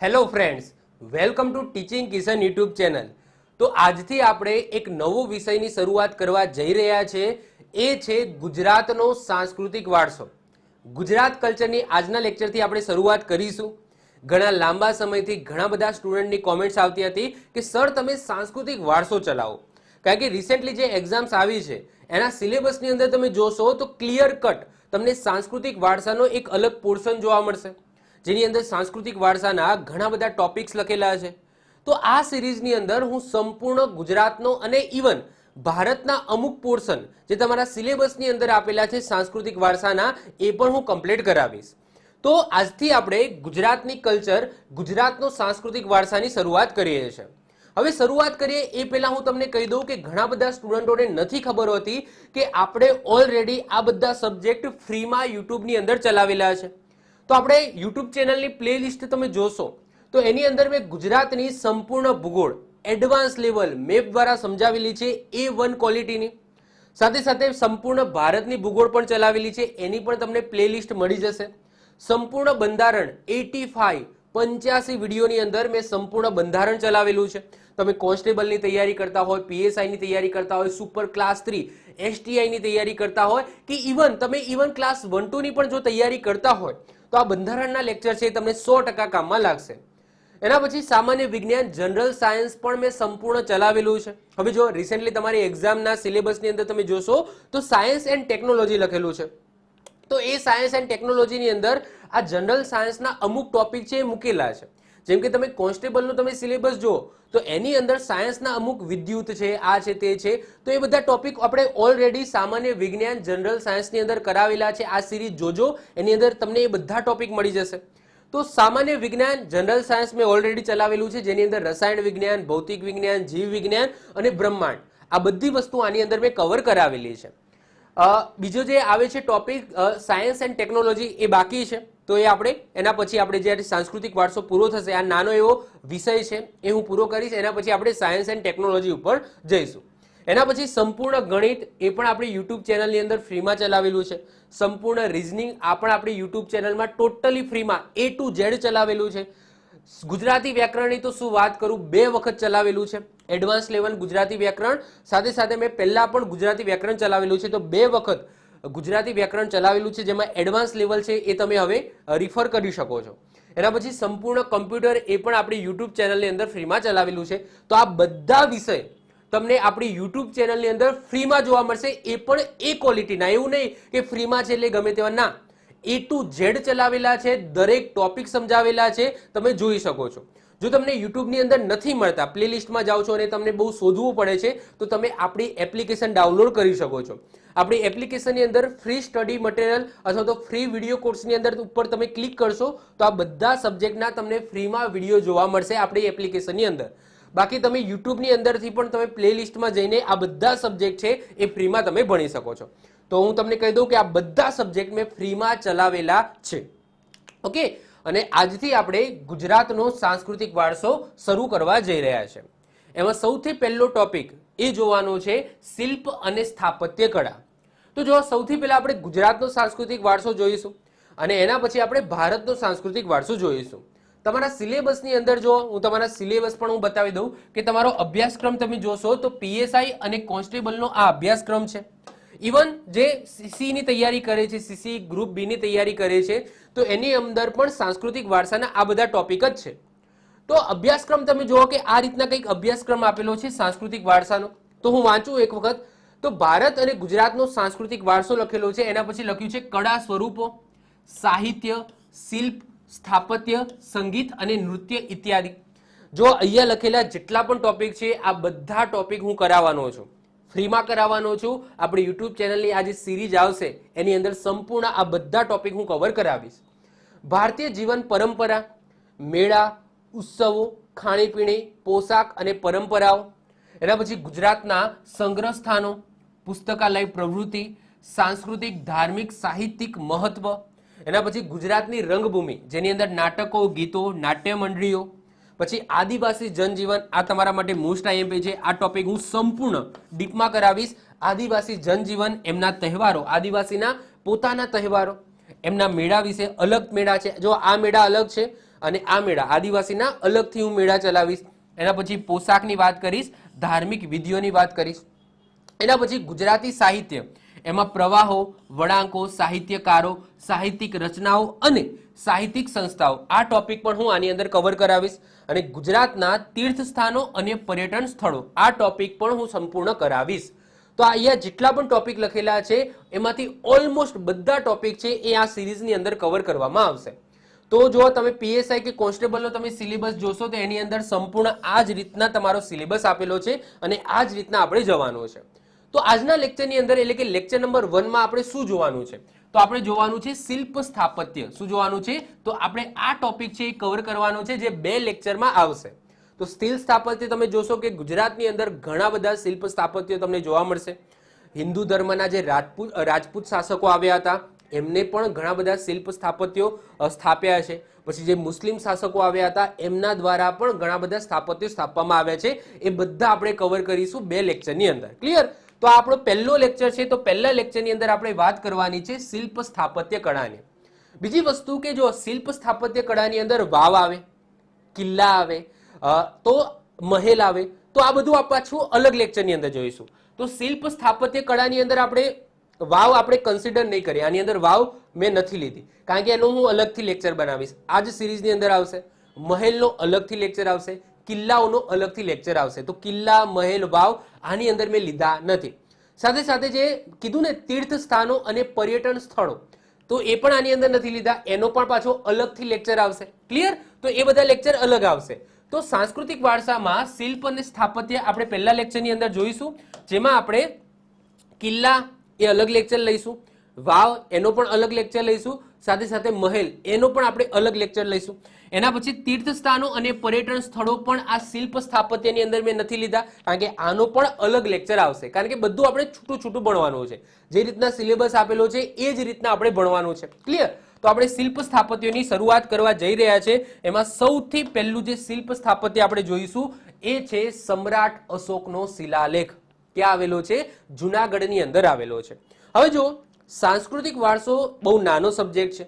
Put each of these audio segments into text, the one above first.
Hello friends, welcome to teaching Kishan YouTube channel. તો આજથી આપણે એક નવો વિષયની શરૂઆત કરવા જઈ રહ્યા છે, એ છે ગુજરાતનો સાંસ્કૃતિક વારસો। ગુજરાત કલ્ચરની આજના લેક્ચરથી આપણે શરૂઆત કરીશું। ઘણા લાંબા સમયથી ઘણા બધા સ્ટુડન્ટની કોમેન્ટ્સ આવતી હતી કે સર તમે સાંસ્કૃતિક વારસો ચલાવો, કારણ કે રિસેન્ટલી જે એક્ઝામ્સ આવી છે એના સિલેબસની અંદર તમે જોશો તો ક્લિયર કટ તમને સાંસ્કૃતિક વારસાનો એક અલગ પોર્શન જોવા મળશે, જેની અંદર સાંસ્કૃતિક વારસાના ઘણા બધા ટોપિક્સ લખેલા છે। તો આ સિરીઝની અંદર હું સંપૂર્ણ ગુજરાતનો અને ઇવન ભારતના અમુક પોર્શન જે તમારા સિલેબસની અંદર આપેલા છે સાંસ્કૃતિક વારસાના, એ પણ હું કમ્પ્લીટ કરાવીશ। તો આજથી આપણે ગુજરાતની કલ્ચર, ગુજરાતનો સાંસ્કૃતિક વારસાની શરૂઆત કરીએ છીએ। હવે શરૂઆત કરીએ એ પહેલા હું તમને કહી દઉં કે ઘણા બધા સ્ટુડન્ટોને નથી ખબર હોતી કે આપણે ઓલરેડી આ બધા સબ્જેક્ટ ફ્રીમાં યુટ્યુબની અંદર ચલાવેલા છે। તો આપણે યુટ્યુબ ચેનલની પ્લેલિસ્ટ તમે જોશો તો એની અંદર મેં ગુજરાતની સંપૂર્ણ ભૂગોળ એડવાન્સ લેવલ મેપ દ્વારા સમજાવેલી છે, A1 ક્વોલિટીની। સાથે સાથે સંપૂર્ણ ભારતની ભૂગોળ પણ ચલાવેલી છે, એની પણ તમને પ્લેલિસ્ટ મળી જશે। સંપૂર્ણ બંધારણ 85 વિડીયોની અંદર મેં સંપૂર્ણ બંધારણ ચલાવેલું છે। તમે કોન્સ્ટેબલની તૈયારી કરતા હોય, પીએસઆઈની તૈયારી કરતા હોય, સુપર ક્લાસ 3 એસટીઆઈની તૈયારી કરતા હોય કે ઇવન ક્લાસ 1-2 ની પણ જો તૈયારી કરતા હોય તો આ બંધારણના લેક્ચર છે તમને 100% કામમાં લાગશે। એના પછી સામાન્ય વિજ્ઞાન, જનરલ સાયન્સ પણ મેં સંપૂર્ણ ચલાવેલું છે। હવે જો રિસેન્ટલી તમારી એક્ઝામના સિલેબસની અંદર તમે જોશો તો સાયન્સ એન્ડ ટેકનોલોજી લખેલું છે, તો એ સાયન્સ એન્ડ ટેકનોલોજીની અંદર આ જનરલ સાયન્સના અમુક ટોપિક છે એ મૂકેલા છે। જેમ કે તમે કોન્સ્ટેબલનું તમે સિલેબસ જુઓ તો એની અંદર સાયન્સના અમુક વિદ્યુત છે, આ છે, તે છે, તો એ બધા ટોપિક આપણે ઓલરેડી સામાન્ય વિજ્ઞાન, જનરલ સાયન્સની અંદર કરાવેલા છે। આ સિરીઝ જોજો, એની અંદર તમને એ બધા ટોપિક મળી જશે। તો સામાન્ય વિજ્ઞાન, જનરલ સાયન્સ મેં ઓલરેડી ચલાવેલું છે, જેની અંદર રસાયણ વિજ્ઞાન, ભૌતિક વિજ્ઞાન, જીવ વિજ્ઞાન અને બ્રહ્માંડ, આ બધી વસ્તુ આની અંદર મેં કવર કરાવેલી છે। બીજો જે આવે છે ટોપિક સાયન્સ એન્ડ ટેકનોલોજી, એ બાકી છે, તો એ આપણે એના પછી આપણે જ્યારે સાંસ્કૃતિક વારસો પૂરો થશે, આ નાનો એવો વિષય છે એ હું પૂરો કરીશ, એના પછી આપણે સાયન્સ એન્ડ ટેકનોલોજી ઉપર જઈશું। એના પછી સંપૂર્ણ ગણિત, એ પણ આપણી યુટ્યુબ ચેનલની અંદર ફ્રીમાં ચલાવેલું છે। સંપૂર્ણ રીઝનિંગ, આ પણ આપણી યુટ્યુબ ચેનલમાં ટોટલી ફ્રીમાં A to Z ચલાવેલું છે। ગુજરાતી વ્યાકરણની તો શું વાત કરું, 2 વખત ચલાવેલું છે, એડવાન્સ લેવલ ગુજરાતી વ્યાકરણ, સાથે સાથે મેં પહેલા પણ ગુજરાતી વ્યાકરણ ચલાવેલું છે, તો 2 વખત ગુજરાતી વ્યાકરણ ચલાવેલું છે, જેમાં એડવાન્સ લેવલ છે એ તમે હવે રિફર કરી શકો છો। એના પછી સંપૂર્ણ કમ્પ્યુટર, એ પણ આપણી યુટ્યુબ ચેનલની અંદર ફ્રીમાં ચલાવેલું છે। તો આ બધા વિષય તમને આપણી યુટ્યુબ ચેનલની અંદર ફ્રીમાં જોવા મળશે, એ પણ એ ક્વોલિટીના, એવું નહીં કે ફ્રીમાં છે એટલે ગમે તેવા, ના, A to Z ચલાવેલા છે, દરેક ટોપિક સમજાવેલા છે, તમે જોઈ શકો છો। જો તમને યુટ્યુબની અંદર નથી મળતા, પ્લેલિસ્ટમાં જાઓ છો અને તમને બહુ શોધવું પડે છે, તો તમે આપણી એપ્લિકેશન ડાઉનલોડ કરી શકો છો। આપણી એપ્લિકેશનની અંદર ફ્રી સ્ટડી મટીરિયલ અથવા તો ફ્રી વિડીયો કોર્સની અંદર ઉપર તમે ક્લિક કરશો તો આ બધા સબ્જેક્ટના તમને ફ્રીમાં વિડીયો જોવા મળશે આપણી એપ્લિકેશનની અંદર। બાકી તમે યુટ્યુબની અંદરથી પણ તમે પ્લેલિસ્ટમાં જઈને આ બધા સબ્જેક્ટ છે એ ફ્રીમાં તમે ભણી શકો છો। તો હું તમને કહી દઉં કે આ બધા સબ્જેક્ટ મેં ફ્રીમાં ચલાવેલા છે, ઓકે। અને આજથી આપણે ગુજરાતનો સાંસ્કૃતિક વારસો શરૂ કરવા જઈ રહ્યા છે। એમાં સૌથી પહેલો ટોપિક એ જોવાનો છે શિલ્પ અને સ્થાપત્ય કળા। તો જો સૌથી પહેલા આપણે ગુજરાતનો સાંસ્કૃતિક વારસો જોઈશું અને એના પછી આપણે ભારતનો સાંસ્કૃતિક વારસો જોઈશું। તમારા સિલેબસની અંદર જો હું તમારા સિલેબસ પણ હું બતાવી દઉં કે તમારો અભ્યાસક્રમ તમે જોશો તો પીએસઆઈ અને કોન્સ્ટેબલનો આ અભ્યાસક્રમ છે। ઇવન જે સીસી ની તૈયારી કરે છે, સીસી ગ્રુપ બી ની તૈયારી કરે છે, તો એની અંદર પણ સાંસ્કૃતિક વારસાના આ બધા ટોપિક જ છે। તો અભ્યાસક્રમ તમે જુઓ કે આ રીતના કંઈક અભ્યાસક્રમ આપેલો છે સાંસ્કૃતિક વારસાનો। તો હું વાંચું એક વખત, તો ભારત અને ગુજરાતનો સાંસ્કૃતિક વારસો લખેલો છે, એના પછી લખ્યું છે કળા સ્વરૂપો, સાહિત્ય, શિલ્પ, સ્થાપત્ય, સંગીત અને નૃત્ય ઇત્યાદિ। જો અહીંયા લખેલા જેટલા પણ ટોપિક છે આ બધા ટોપિક હું કરાવવાનો છું, ફ્રીમાં કરાવવાનો છું। આપણી યુટ્યુબ ચેનલની આ જે સિરીઝ આવશે એની અંદર સંપૂર્ણ આ બધા ટોપિક હું કવર કરાવીશ। ભારતીય જીવન પરંપરા, મેળા, ઉત્સવો, ખાણીપીણી, પોશાક અને પરંપરાઓ, એના પછી ગુજરાતના સંગ્રહ સ્થાનો, પુસ્તકાલય પ્રવૃત્તિ, સાંસ્કૃતિક, ધાર્મિક, સાહિત્યિક મહત્વ, એના પછી ગુજરાતની રંગભૂમિ જેની અંદર નાટકો, ગીતો, નાટ્ય મંડળીઓ, પછી આદિવાસી જનજીવન, આ તમારા માટે મોસ્ટ આઈએમપી છે, આ ટોપિક હું સંપૂર્ણ ડીપમાં કરાવીશ। આદિવાસી જનજીવન, એમના તહેવારો, આદિવાસીના પોતાના તહેવારો, એમના મેળા વિશે, અલગ મેળા છે, જો આ મેળા અલગ છે અને આ મેળા આદિવાસીના અલગથી હું મેળા ચલાવીશ. એના પછી પોશાકની વાત કરીશ, ધાર્મિક વિધિઓની વાત કરીશ. એના પછી ગુજરાતી સાહિત્ય, એમાં પ્રવાહો, વળાંકો, સાહિત્યકારો, સાહિત્યિક રચનાઓ અને સાહિત્યિક સંસ્થાઓ, આ ટોપિક પણ હું આની અંદર કવર કરાવીશ. અને ગુજરાતના તીર્થ સ્થાનો અને પર્યટન સ્થળો, આ ટોપિક પણ હું સંપૂર્ણ કરાવીશ. તો અહીંયા જેટલા પણ ટોપિક લખેલા છે એમાંથી ઓલમોસ્ટ બધા ટોપિક છે એ આ સિરીઝની અંદર કવર કરવામાં આવશે. તો જો તમે પીએસઆઈ કે કોન્સ્ટેબલનો તમે સિલેબસ જોશો તો એની અંદર સંપૂર્ણ આ જ રીતના તમારો સિલેબસ આપેલો છે અને આ જ રીતના આપણે જવાનું છે. તો આજના લેક્ચરની અંદર એટલે કે લેક્ચર નંબર 1 માં આપણે શું જોવાનું છે? તો આપણે જોવાનું છે શિલ્પ સ્થાપત્ય. શું જોવાનું છે? તો આપણે આ ટોપિક છે એ કવર કરવાનો છે જે 2 લેક્ચરમાં આવશે. તો શિલ્પ સ્થાપત્ય તમે જોશો કે ગુજરાતની અંદર ઘણા બધા શિલ્પ સ્થાપત્યો તમને જોવા મળશે. હિન્દુ ધર્મના જે રાજપૂત શાસકો આવ્યા હતા એમને પણ ઘણા બધા શિલ્પ સ્થાપત્યો સ્થાપ્યા છે. પછી જે મુસ્લિમ શાસકો આવ્યા હતા એમના દ્વારા પણ ઘણા બધા સ્થાપત્યો સ્થાપવામાં આવ્યા છે. એ બધા આપણે કવર કરીશું 2 લેક્ચરની અંદર. ક્લિયર? તો આ આપણો પહેલો લેક્ચર છે. તો પહેલા લેક્ચરની અંદર આપણે વાત કરવાની છે શિલ્પ સ્થાપત્ય કળાની. બીજી વસ્તુ કે જો શિલ્પ સ્થાપત્ય કળાની અંદર વાવ આવે, કિલ્લા આવે, તો મહેલ આવે, તો આ બધું પાછું અલગ લેક્ચરની અંદર જોઈશું. તો શિલ્પ સ્થાપત્ય કળાની અંદર આપણે વાવ આપણે કન્સિડર નહીં કરીએ. આની અંદર વાવ મેં નથી લીધી કારણ કે એનો હું અલગથી લેક્ચર બનાવીશ. આ જ સિરીઝની અંદર આવશે. મહેલનો અલગથી લેક્ચર આવશે, કિલ્લાઓનો અલગથી લેક્ચર આવશે. તો કિલ્લા, મહેલ, વાવ આની અંદર મેં લીધા નથી. સાથે સાથે જે કીધું ને તીર્થ સ્થાનો અને પર્યટન સ્થળો, તો એ પણ આની અંદર નથી લીધા. એનો પણ પાછો અલગથી લેક્ચર આવશે. ક્લિયર? તો એ બધા લેક્ચર અલગ આવશે. તો સાંસ્કૃતિક વારસામાં શિલ્પ અને સ્થાપત્ય આપણે પહેલા લેક્ચરની અંદર જોઈશું, જેમાં આપણે કિલ્લા એ અલગ લેક્ચર લઈશું, વાવ એનો પણ અલગ લેક્ચર લઈશું, સાથે સાથે મહેલ એનો પણ આપણે અલગ લેક્ચર લઈશું. એના પછી તીર્થ સ્થાનો અને પર્યટન સ્થળો પણ આ શિલ્પ સ્થાપત્યની અંદર મેં નથી લીધા કારણ કે આનો પણ અલગ લેક્ચર આવશે. કારણ કે બધું આપણે છૂટું છૂટું ભણવાનું છે. જે રીતના સિલેબસ આપેલો છે એ જ રીતના આપણે ભણવાનું છે. ક્લિયર? તો આપણે શિલ્પ સ્થાપત્યની શરૂઆત કરવા જઈ રહ્યા છે. એમાં સૌથી પહેલું જે શિલ્પ સ્થાપત્ય આપણે જોઈશું એ છે સમ્રાટ અશોકનો શિલાલેખ. ક્યાં આવેલો છે? જુનાગઢની અંદર આવેલો છે. હવે જો સાંસ્કૃતિક વારસો બહુ નાનો સબ્જેક્ટ છે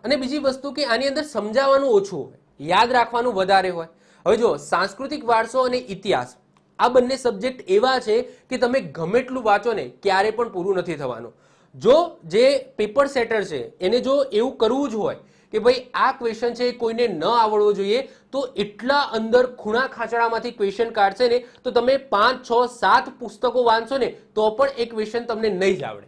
અને બીજી વસ્તુ કે આની અંદર સમજાવવાનું ઓછું હોય, યાદ રાખવાનું વધારે હોય. હવે જો સાંસ્કૃતિક વારસો અને ઇતિહાસ આ બંને સબ્જેક્ટ એવા છે કે તમે ગમે એટલું વાંચો ને ક્યારે પણ પૂરું નથી થવાનું. જો જે પેપર સેટર છે એને જો એવું કરવું જ હોય કે ભાઈ આ ક્વેશ્ચન છે કોઈને ન આવડવો જોઈએ તો એટલા અંદર ખૂણા ખાંચડામાંથી ક્વેશ્ચન કાઢશે ને તો તમે 5, 6, 7 પુસ્તકો વાંચો ને તો પણ એ ક્વેશ્ચન તમને નહીં જ આવડે.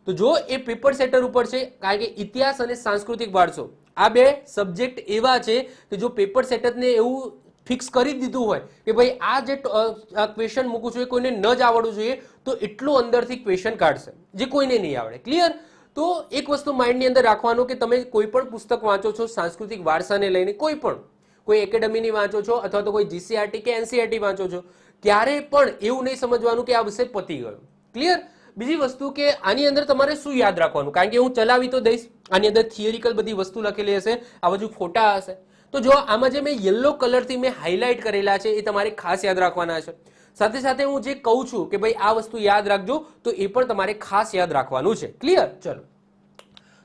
તો જો એ પેપર સેટર ઉપર છે કારણ કે ઇતિહાસ અને સાંસ્કૃતિક વારસો આ 2 સબ્જેક્ટ એવા છે કે જો પેપર સેટરને એવું ફિક્સ કરી દીધું હોય કે ભાઈ આ જે ક્વેશ્ચન મૂકું છું એ કોઈને ન જ આવડવું જોઈએ તો એટલું અંદરથી ક્વેશ્ચન કાઢશે જે કોઈને નહીં આવડે. ક્લિયર? તો એક વસ્તુ માઇન્ડની અંદર રાખવાનું કે તમે કોઈ પણ પુસ્તક વાંચો છો સાંસ્કૃતિક વારસાને લઈને, કોઈ એકેડમીની વાંચો છો અથવા તો કોઈ જીસીઆરટી કે એનસીઆરટી વાંચો છો, ત્યારે પણ એવું નહીં સમજવાનું કે આ વિષય પતી ગયો. ક્લિયર? બીજી વસ્તુ કે આની અંદર તમારે શું યાદ રાખવાનું, કારણ કે હું ચલાવી તો દઈશ, આની અંદર થિયરિકલ બધી વસ્તુ લખેલી હશે, આ બાજુ ફોટા હશે. તો જો આમાં જે મેં યલો કલરથી મેં હાઇલાઇટ કરેલા છે એ તમારે ખાસ યાદ રાખવાના છે. સાથે સાથે હું જે કહું છું કે ભાઈ આ વસ્તુ યાદ રાખજો તો એ પણ તમારે ખાસ યાદ રાખવાનું છે. ક્લિયર? ચલો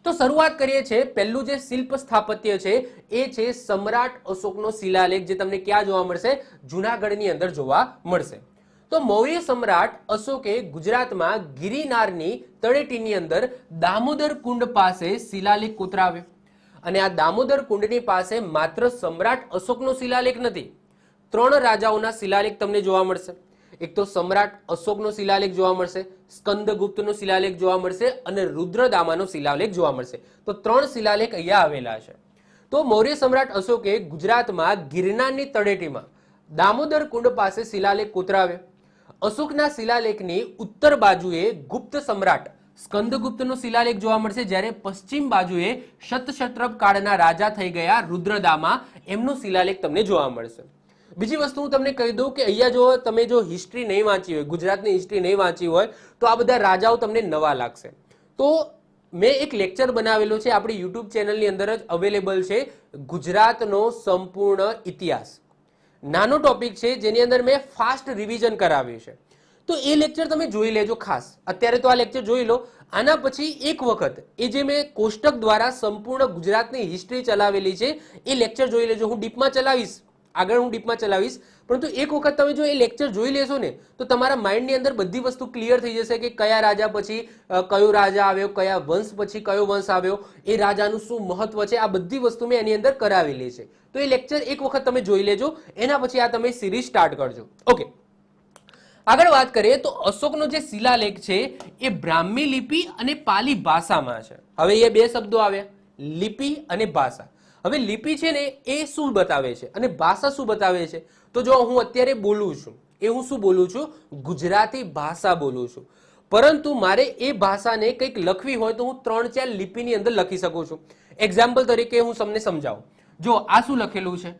તો શરૂઆત કરીએ છીએ. પહેલું જે શિલ્પ સ્થાપત્ય છે એ છે સમ્રાટ અશોકનો શિલાલેખ, જે તમને ક્યાં જોવા મળશે? જુનાગઢની અંદર જોવા મળશે. તો મૌર્ય સમ્રાટ અશોકે ગુજરાતમાં ગિરિનારની તળેટીની અંદર દામોદર કુંડ પાસે શિલાલેખ કોતરાવ્યો. અને આ દામોદર કુંડની પાસે માત્ર સમ્રાટ અશોકનો શિલાલેખ નથી, 3 રાજાઓના શિલાલેખ તમને જોવા મળશે. એક તો સમ્રાટ અશોકનો શિલાલેખ જોવા મળશે, સ્કંદગુપ્તનો શિલાલેખ જોવા મળશે અને રુદ્રદામાનો શિલાલેખ જોવા મળશે. તો 3 શિલાલેખ અહીંયા આવેલા છે. તો મૌર્ય સમ્રાટ અશોકે ગુજરાતમાં ગિરનારની તળેટીમાં દામોદર કુંડ પાસે શિલાલેખ કોતરાવ્યો. અશોકના શિલાલેખની ઉત્તર બાજુએ ગુપ્ત સમ્રાટ સ્કંદગુપ્તનો શિલાલેખ જોવા મળશે, જ્યારે પશ્ચિમ બાજુએ શતશત્રપ કાળના રાજા થઈ ગયા રુદ્રદામા એમનો શિલાલેખ તમને જોવા મળશે. બીજી વસ્તુ હું તમને કહી દઉં કે અહીંયા જો તમે જો હિસ્ટ્રી નહીં વાંચી હોય, ગુજરાતની હિસ્ટ્રી નહીં વાંચી હોય તો આ બધા રાજાઓ તમને નવા લાગશે. તો મેં એક લેક્ચર બનાવેલો છે આપણી યુટ્યુબ ચેનલની અંદર જ અવેલેબલ છે, ગુજરાતનો સંપૂર્ણ ઇતિહાસ. નાનો ટોપિક છે જેની અંદર મેં ફાસ્ટ રિવિઝન કરાવ્યું છે. તો એ લેક્ચર તમે જોઈ લેજો ખાસ. અત્યારે તો આ લેક્ચર જોઈ લો. આના પછી એક વખત એ જે મેં કોષ્ટક દ્વારા સંપૂર્ણ ગુજરાતની હિસ્ટ્રી ચલાવેલી છે એ લેક્ચર જોઈ લેજો. હું ડીપમાં ચલાવીશ, આગળ હું ડીપમાં ચલાવીશ, પરંતુ એક વખત તમે જો એ લેક્ચર જોઈ લેશો ને તો તમારા માઇન્ડની અંદર બધી વસ્તુ ક્લિયર થઈ જશે કે કયા રાજા પછી કયો રાજા આવ્યો, કયા વંશ પછી કયો વંશ આવ્યો, એ રાજાનું શું મહત્વ છે, આ બધી વસ્તુ મેં એની અંદર કરાવેલી છે. તો એ લેક્ચર એક વખત તમે જોઈ લેજો, એના પછી આ તમે સિરીઝ સ્ટાર્ટ કરજો. ઓકે, આગળ વાત કરીએ તો અશોકનો જે શિલાલેખ છે એ બ્રાહ્મી લિપિ અને પાલી ભાષામાં છે. હવે એ બે શબ્દો આવ્યા, લિપિ અને ભાષા. હવે લિપિ છે ને એ શું બતાવે છે અને ભાષા શું બતાવે છે? તો જો હું અત્યારે બોલું છું એ હું શું બોલું છું? ગુજરાતી ભાષા બોલું છું. પરંતુ મારે એ ભાષાને કંઈક લખવી હોય તો હું 3-4 લિપિની અંદર લખી શકું છું. એક્ઝામ્પલ તરીકે હું તમને સમજાવું. જો આ શું લખેલું છે?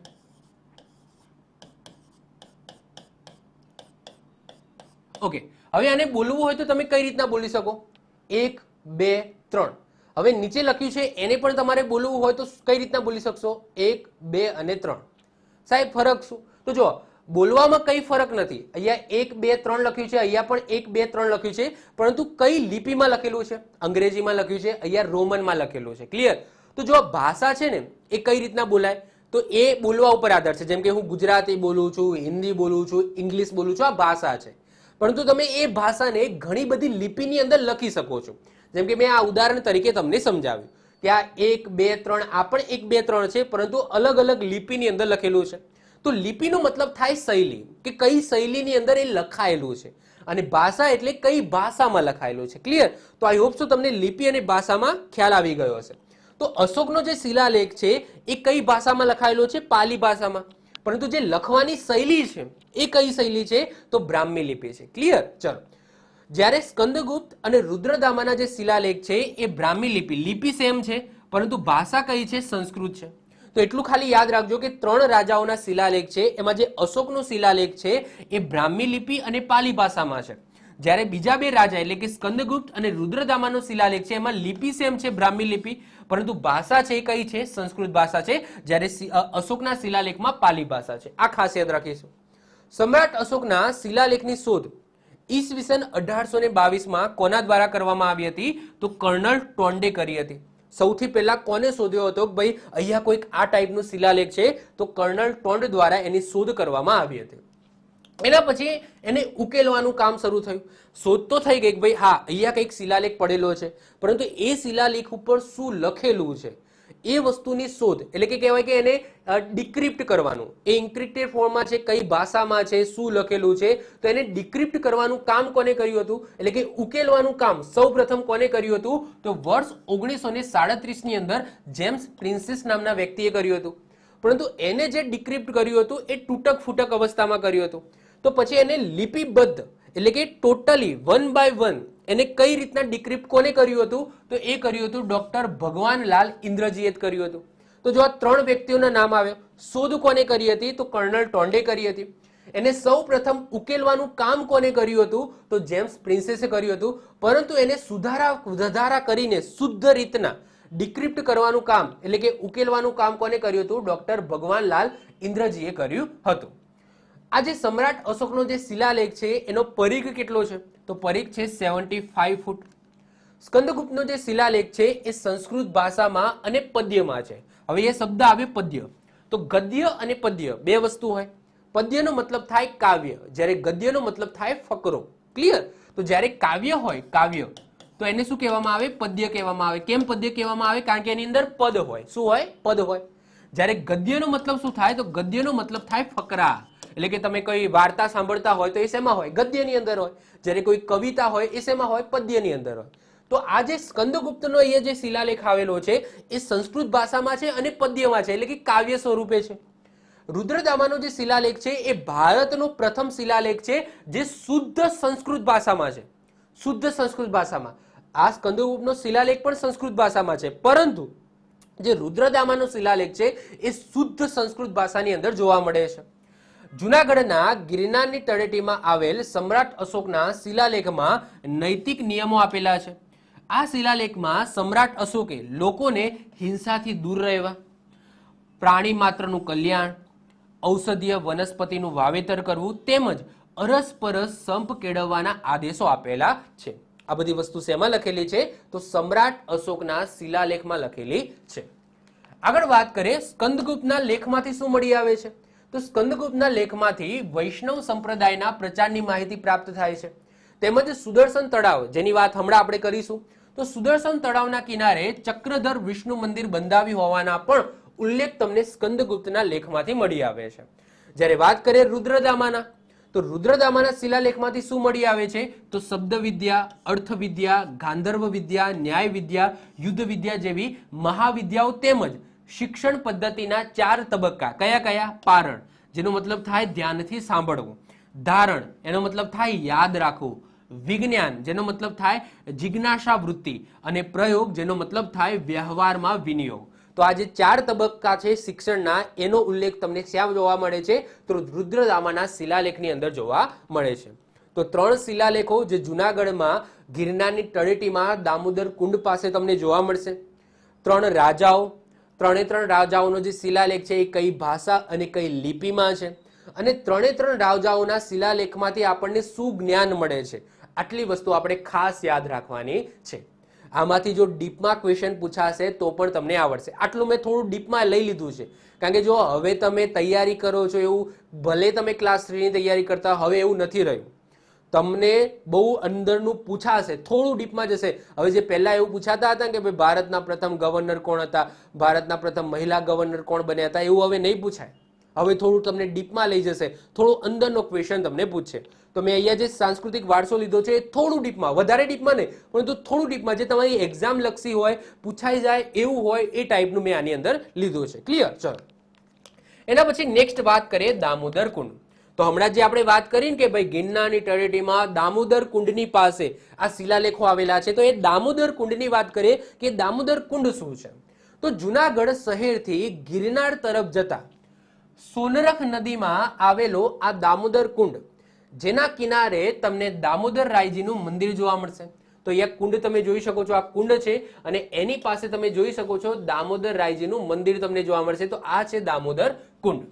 ઓકે, હવે આને બોલવું હોય તો તમે કઈ રીતના બોલી શકો? 1, 2, 3. હવે નીચે લખ્યું છે એને પણ તમારે બોલવું હોય તો કઈ રીતના બોલી શકશો? 1, 2 અને 3. સાહેબ ફરક શું? તો જો બોલવામાં કઈ ફરક નથી. અહીંયા 1, 2, 3 લખ્યું છે, અહીંયા પણ 1, 2, 3 લખ્યું છે, પરંતુ કઈ લિપિમાં લખેલું છે? અંગ્રેજીમાં લખ્યું છે, અહીંયા રોમનમાં લખેલું છે. ક્લિયર? તો જો ભાષા છે ને એ કઈ રીતના બોલાય તો એ બોલવા ઉપર આધાર છે. જેમ કે હું ગુજરાતી બોલું છું, હિન્દી બોલું છું, ઇંગ્લિશ બોલું છું, આ ભાષા છે. પરંતુ તમે એ ભાષાને ઘણી બધી લિપિની અંદર લખી શકો છો. જેમ કે મેં આ ઉદાહરણ તરીકે તમને સમજાવ્યું કે આ 1, 2, 3 આ પણ 1, 2, 3 છે, પરંતુ અલગ અલગ લિપિની અંદર લખેલું છે. તો લિપિનો મતલબ થાય શૈલી, કે કઈ શૈલીની અંદર એ લખાયેલું છે, અને ભાષા એટલે કઈ ભાષામાં લખાયેલું છે. ક્લિયર? તો આઈ હોપ સો તમને લિપિ અને ભાષામાં ખ્યાલ આવી ગયો હશે. તો અશોકનો જે શિલાલેખ છે એ કઈ ભાષામાં લખાયેલો છે? પાલી ભાષામાં. પરંતુ જે લખવાની શૈલી છે એ કઈ શૈલી છે? તો બ્રાહ્મી લિપિ છે. ક્લિયર? ચલો, જ્યારે સ્કંદગુપ્ત અને રુદ્રદામાના જે શિલાલેખ છે એ બ્રાહ્મી લિપિ, લિપિ સેમ છે પરંતુ ભાષા કઈ છે? સંસ્કૃત છે. તો એટલું ખાલી યાદ રાખજો કે 3 રાજાઓના શિલાલેખ છે એમાં જે અશોકનો શિલાલેખ છે એ બ્રાહ્મી લિપિ અને પાલી ભાષામાં છે. જ્યારે બીજા 2 રાજા એટલે કે સ્કંદગુપ્ત અને રુદ્રદામાનો શિલાલેખ છે એમાં લિપિ સેમ છે, બ્રાહ્મી લિપિ, પરંતુ ભાષા છે કઈ છે? સંસ્કૃત ભાષા છે. જ્યારે અશોકના શિલાલેખમાં પાલી ભાષા છે. આ ખાસ યાદ રાખીશું. સમ્રાટ અશોકના શિલાલેખની શોધ ઈસવીસન 1822માં કોના દ્વારા કરવામાં આવી હતી? તો કર્નલ ટોન્ડે કરી હતી. સૌથી પહેલા કોને શોધ્યો હતો? ભાઈ અહીંયા કોઈક આ ટાઈપનું શિલાલેખ છે તો કર્નલ ટોન્ડ દ્વારા એની શોધ કરવામાં આવી હતી. એના પછી એને ઉકેલવાનું કામ શરૂ થયું. શોધ તો થઈ ગઈ કે ભાઈ હા અહીંયા કંઈક શિલાલેખ પડેલો છે, પરંતુ એ શિલાલેખ ઉપર શું લખેલું છે એ વસ્તુની શોધ, એટલે કે કહેવાય કે એને ડિક્રિપ્ટ કરવાનું. એ ઇન્ક્રિપ્ટેડ ફોર્મમાં છે, કઈ ભાષામાં છે, શું લખેલું છે, તો એને ડિક્રિપ્ટ કરવાનું કામ કોને કર્યું હતું? એટલે કે ઉકેલવાનું કામ સૌપ્રથમ કોને કર્યું હતું? તો વર્ષ 1937 ની અંદર જેમ્સ પ્રિન્સિસ નામના વ્યક્તિએ કર્યું હતું. પરંતુ એને જે ડિક્રિપ્ટ કર્યું હતું એ તૂટક ફૂટક અવસ્થામાં કર્યું હતું. તો પછી એને લિપિબદ્ધ એટલે કે ટોટલી 1 by 1 એને કઈ રીતના ડિક્રિપ્ટ કોને કર્યું હતું? તો એ કર્યું હતું ડોક્ટર ભગવાનલાલ ઇન્દ્રજીએ કર્યું હતું. તો જો આ 3 વ્યક્તિઓના નામ આવ્યા. શોધ કોને કરી હતી? તો કર્નલ ટોન્ડે કરી હતી. એને સૌપ્રથમ ઉકેલવાનું કામ કોને કર્યું હતું? તો જેમ્સ પ્રિન્સેસે કર્યું હતું. પરંતુ એને સુધારા કરીને શુદ્ધ રીતના ડિક્રિપ્ટ કરવાનું કામ એટલે કે ઉકેલવાનું કામ કોને કર્યું હતું? ડોક્ટર ભગવાનલાલ ઇન્દ્રજીએ કર્યું હતું. આ જે સમ્રાટ અશોકનો જે શિલાલેખ છે એનો પરિઘ કેટલો છે? તો પરિઘ છે 75 ફૂટ. સ્કંદગુપ્તનો જે શિલાલેખ છે એ સંસ્કૃત ભાષામાં અને પદ્યમાં છે. હવે એ શબ્દ આવ્યો પદ્ય. તો ગદ્ય અને પદ્ય બે વસ્તુ હોય. પદ્યનો મતલબ થાય કાવ્ય, જ્યારે ગદ્યનો મતલબ થાય ફકરો. ક્લિયર? તો જ્યારે કાવ્ય હોય, કાવ્ય, તો એને શું કહેવામાં આવે? પદ્ય કહેવામાં આવે. કેમ પદ્ય કહેવામાં આવે? કારણ કે એની અંદર પદ હોય. શું હોય? પદ હોય. જ્યારે ગદ્યનો મતલબ શું થાય? તો ગદ્યનો મતલબ થાય ફકરા. એટલે કે તમે કોઈ વાર્તા સાંભળતા હોય તો એ શેમાં હોય? ગદ્યની અંદર હોય. જ્યારે કોઈ કવિતા હોય એ શેમાં હોય? પદ્યની અંદર હોય. તો આ જે સ્કંદગુપ્તનો એ જે શિલાલેખ આવેલો છે એ સંસ્કૃત ભાષામાં છે અને પદ્યમાં છે, એટલે કે કાવ્ય સ્વરૂપે છે. રુદ્રદામાનો જે શિલાલેખ છે એ ભારતનો પ્રથમ શિલાલેખ છે જે શુદ્ધ સંસ્કૃત ભાષામાં છે. શુદ્ધ સંસ્કૃત ભાષામાં. આ સ્કંદગુપ્તનો શિલાલેખ પણ સંસ્કૃત ભાષામાં છે, પરંતુ જે રુદ્રદામાનો શિલાલેખ છે એ શુદ્ધ સંસ્કૃત ભાષાની અંદર જોવા મળે છે. જૂનાગઢના ગિરનારની તળેટીમાં આવેલ સમ્રાટ અશોકના શિલાલેખમાં નૈતિક નિયમો આપેલા છે. આ શિલાલેખમાં સમ્રાટ અશોકે લોકોને હિંસાથી દૂર રહેવા, પ્રાણી માત્રનું કલ્યાણ, ઔષધીય વનસ્પતિનું વાવેતર કરવું તેમજ અરસપરસ સંપ કેળવવાના આદેશો આપેલા છે. આ બધી વસ્તુ શેમાં લખેલી છે? તો સમ્રાટ અશોકના શિલાલેખમાં લખેલી છે. આગળ વાત કરીએ સ્કંદગુપ્તના લેખમાંથી શું મળી આવે છે? તો સ્કંદગુપ્તના લેખમાંથી વૈષ્ણવ સંપ્રદાયના પ્રચારની માહિતી પ્રાપ્ત થાય છે. તેમજ સુદર્શન તળાવ, જેની વાત હમણાં આપણે કરીશું, તો સુદર્શન તળાવના કિનારે ચક્રધર વિષ્ણુ મંદિર બંધાવ્યું હોવાના પણ ઉલ્લેખ તમને સ્કંદગુપ્તના લેખમાંથી મળી આવે છે. જ્યારે વાત કરીએ રુદ્રદામાના, તો રુદ્રદામાના શિલાલેખમાંથી શું મળી આવે છે? તો શબ્દ વિદ્યા, અર્થ વિદ્યા, ગાંધર્વ વિદ્યા, ન્યાય વિદ્યા, યુદ્ધ વિદ્યા જેવી મહાવિદ્યાઓ તેમજ શિક્ષણ પદ્ધતિના 4 તબક્કા. કયા કયા? પારણ, જેનો મતલબ થાય ધ્યાનથી સાંભળવું. ધારણ, એનો મતલબ થાય યાદ રાખવું. વિજ્ઞાન, જેનો મતલબ થાય જિજ્ઞાસા વૃત્તિ. અને પ્રયોગ, જેનો મતલબ થાય વ્યવહારમાં વિનિયોગ. તો આ જે 4 તબક્કા છે શિક્ષણના, એનો ઉલ્લેખ તમને ક્યાં જોવા મળે છે? તો રુદ્રદામાના શિલાલેખની અંદર જોવા મળે છે. તો 3 શિલાલેખો જે જુનાગઢમાં ગિરનારની તળેટીમાં દામોદર કુંડ પાસે તમને જોવા મળશે. 3 રાજાઓ, 3 રાજાઓનો જે શિલાલેખ છે એ કઈ ભાષા અને કઈ લિપિમાં છે, અને 3 રાજાઓના શિલાલેખમાંથી આપણને શું જ્ઞાન મળે છે, આટલી વસ્તુ આપણે ખાસ યાદ રાખવાની છે. આમાંથી જો ડીપમાં ક્વેશ્ચન પૂછાશે તો પણ તમને આવડશે. આટલું મેં થોડું ડીપમાં લઈ લીધું છે, કારણ કે જો હવે તમે તૈયારી કરો છો, એવું ભલે તમે ક્લાસ 3ની તૈયારી કરતા, હવે એવું નથી રહ્યું. તમને બહુ અંદરનું પૂછાશે, થોડું ડીપમાં જશે. હવે જે પહેલા એવું પૂછાતા હતા કે ભાઈ ભારતના પ્રથમ ગવર્નર કોણ હતા, ભારતના પ્રથમ મહિલા ગવર્નર કોણ બન્યા હતા, એવું હવે નહીં પૂછાય. હવે થોડું તમને ડીપમાં લઈ જશે, થોડું અંદરનો ક્વેશ્ચન તમને પૂછશે. તો મેં અહીંયા જે સાંસ્કૃતિક વારસો લીધો છે એ થોડું ડીપમાં, વધારે ડીપમાં નહીં, પરંતુ થોડું ડીપમાં, જે તમારી એક્ઝામ લક્ષી હોય, પૂછાઈ જાય એવું હોય એ ટાઈપનું મેં આની અંદર લીધું છે. ક્લિયર? ચલો, એના પછી નેક્સ્ટ વાત કરીએ દામોદર કુંડ. તો હમણાં જે આપણે વાત કરી ને કે ભાઈ ગિરનારની તળેટીમાં દામોદર કુંડની પાસે આ શિલાલેખો આવેલા છે, તો એ દામોદર કુંડની વાત કરીએ કે દામોદર કુંડ શું છે? તો જુનાગઢ શહેરથી ગિરનાર તરફ જતા સોનરખ નદીમાં આવેલો આ દામોદર કુંડ, જેના કિનારે તમને દામોદર રાયજીનું મંદિર જોવા મળશે. તો એક કુંડ તમે જોઈ શકો છો, આ કુંડ છે, અને એની પાસે તમે જોઈ શકો છો દામોદર રાયજીનું મંદિર તમને જોવા મળશે. તો આ છે દામોદર કુંડ.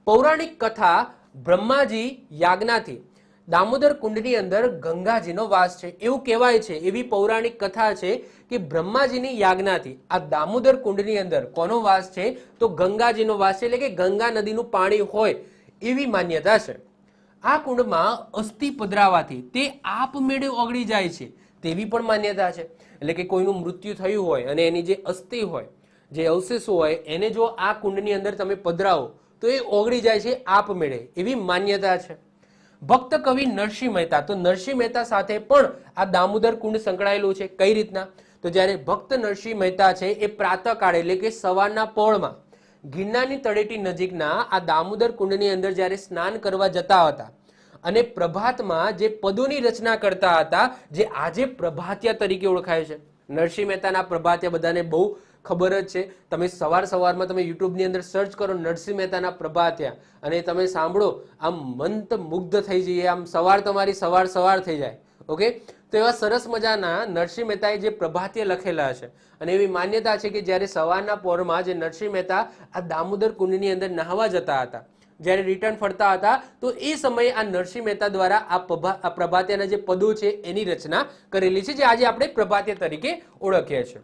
પૌરાણિક કથા બ્રહ્માજી યાજ્ઞાથી દામોદર કુંડની અંદર ગંગાજીનો વાસ છે એવું કહેવાય છે. એવી પૌરાણિક કથા છે કે બ્રહ્માજીની યાજ્ઞાથી આ દામોદર કુંડની અંદર કોનો વાસ છે? તો ગંગાજીનો વાસ છે, એટલે કે ગંગા નદીનું પાણી હોય એવી માન્યતા છે. આ કુંડમાં અસ્થિ પધરાવાથી તે આપમેળે ઓગળી જાય છે તેવી પણ માન્યતા છે. એટલે કે કોઈનું મૃત્યુ થયું હોય અને એની જે અસ્થિ હોય, જે અવશેષો હોય, એને જો આ કુંડની અંદર તમે પધરાવો તો એ ઓગળી જાય છે આપમેળે, એવી માન્યતા છે. ભક્ત કવિ નરસિંહ મહેતા, તો નરસિંહ મહેતા સાથે પણ આ દામોદર કુંડ સંકળાયેલું છે. કઈ રીતના? તો જ્યારે ભક્ત નરસિંહ મહેતા છે એ પ્રાતઃકાળે, એટલે કે સવારના પહોળમાં ગિરનારની તળેટી નજીકના આ દામોદર કુંડની અંદર જ્યારે સ્નાન કરવા જતા હતા અને પ્રભાતમાં જે પદોની રચના કરતા હતા, જે આજે પ્રભાતિયા તરીકે ઓળખાય છે. નરસિંહ મહેતાના પ્રભાતિયા બધાને બહુ ખબર જ છે. તમે સવારમાં તમે યુટ્યુબની અંદર સર્ચ કરો નરસિંહ મહેતાના પ્રભાતિયા અને તમે સાંભળો, આમ મંત મુગ્ધ થઈ જઈએ, આમ સવાર તમારી સવાર થઈ જાય. ઓકે, તો એવા સરસ મજાના નરસિંહ મહેતાએ જે પ્રભાતિયા લખેલા છે, અને એવી માન્યતા છે કે જ્યારે સવારના પહોરમાં જે નરસિંહ મહેતા આ દામોદર કુંડની અંદર નહાવા જતા હતા, જ્યારે રિટર્ન ફરતા હતા, તો એ સમયે આ નરસિંહ મહેતા દ્વારા આ પ્રભાતિયાના જે પદો છે એની રચના કરેલી છે, જે આજે આપણે પ્રભાતિયા તરીકે ઓળખીએ છીએ.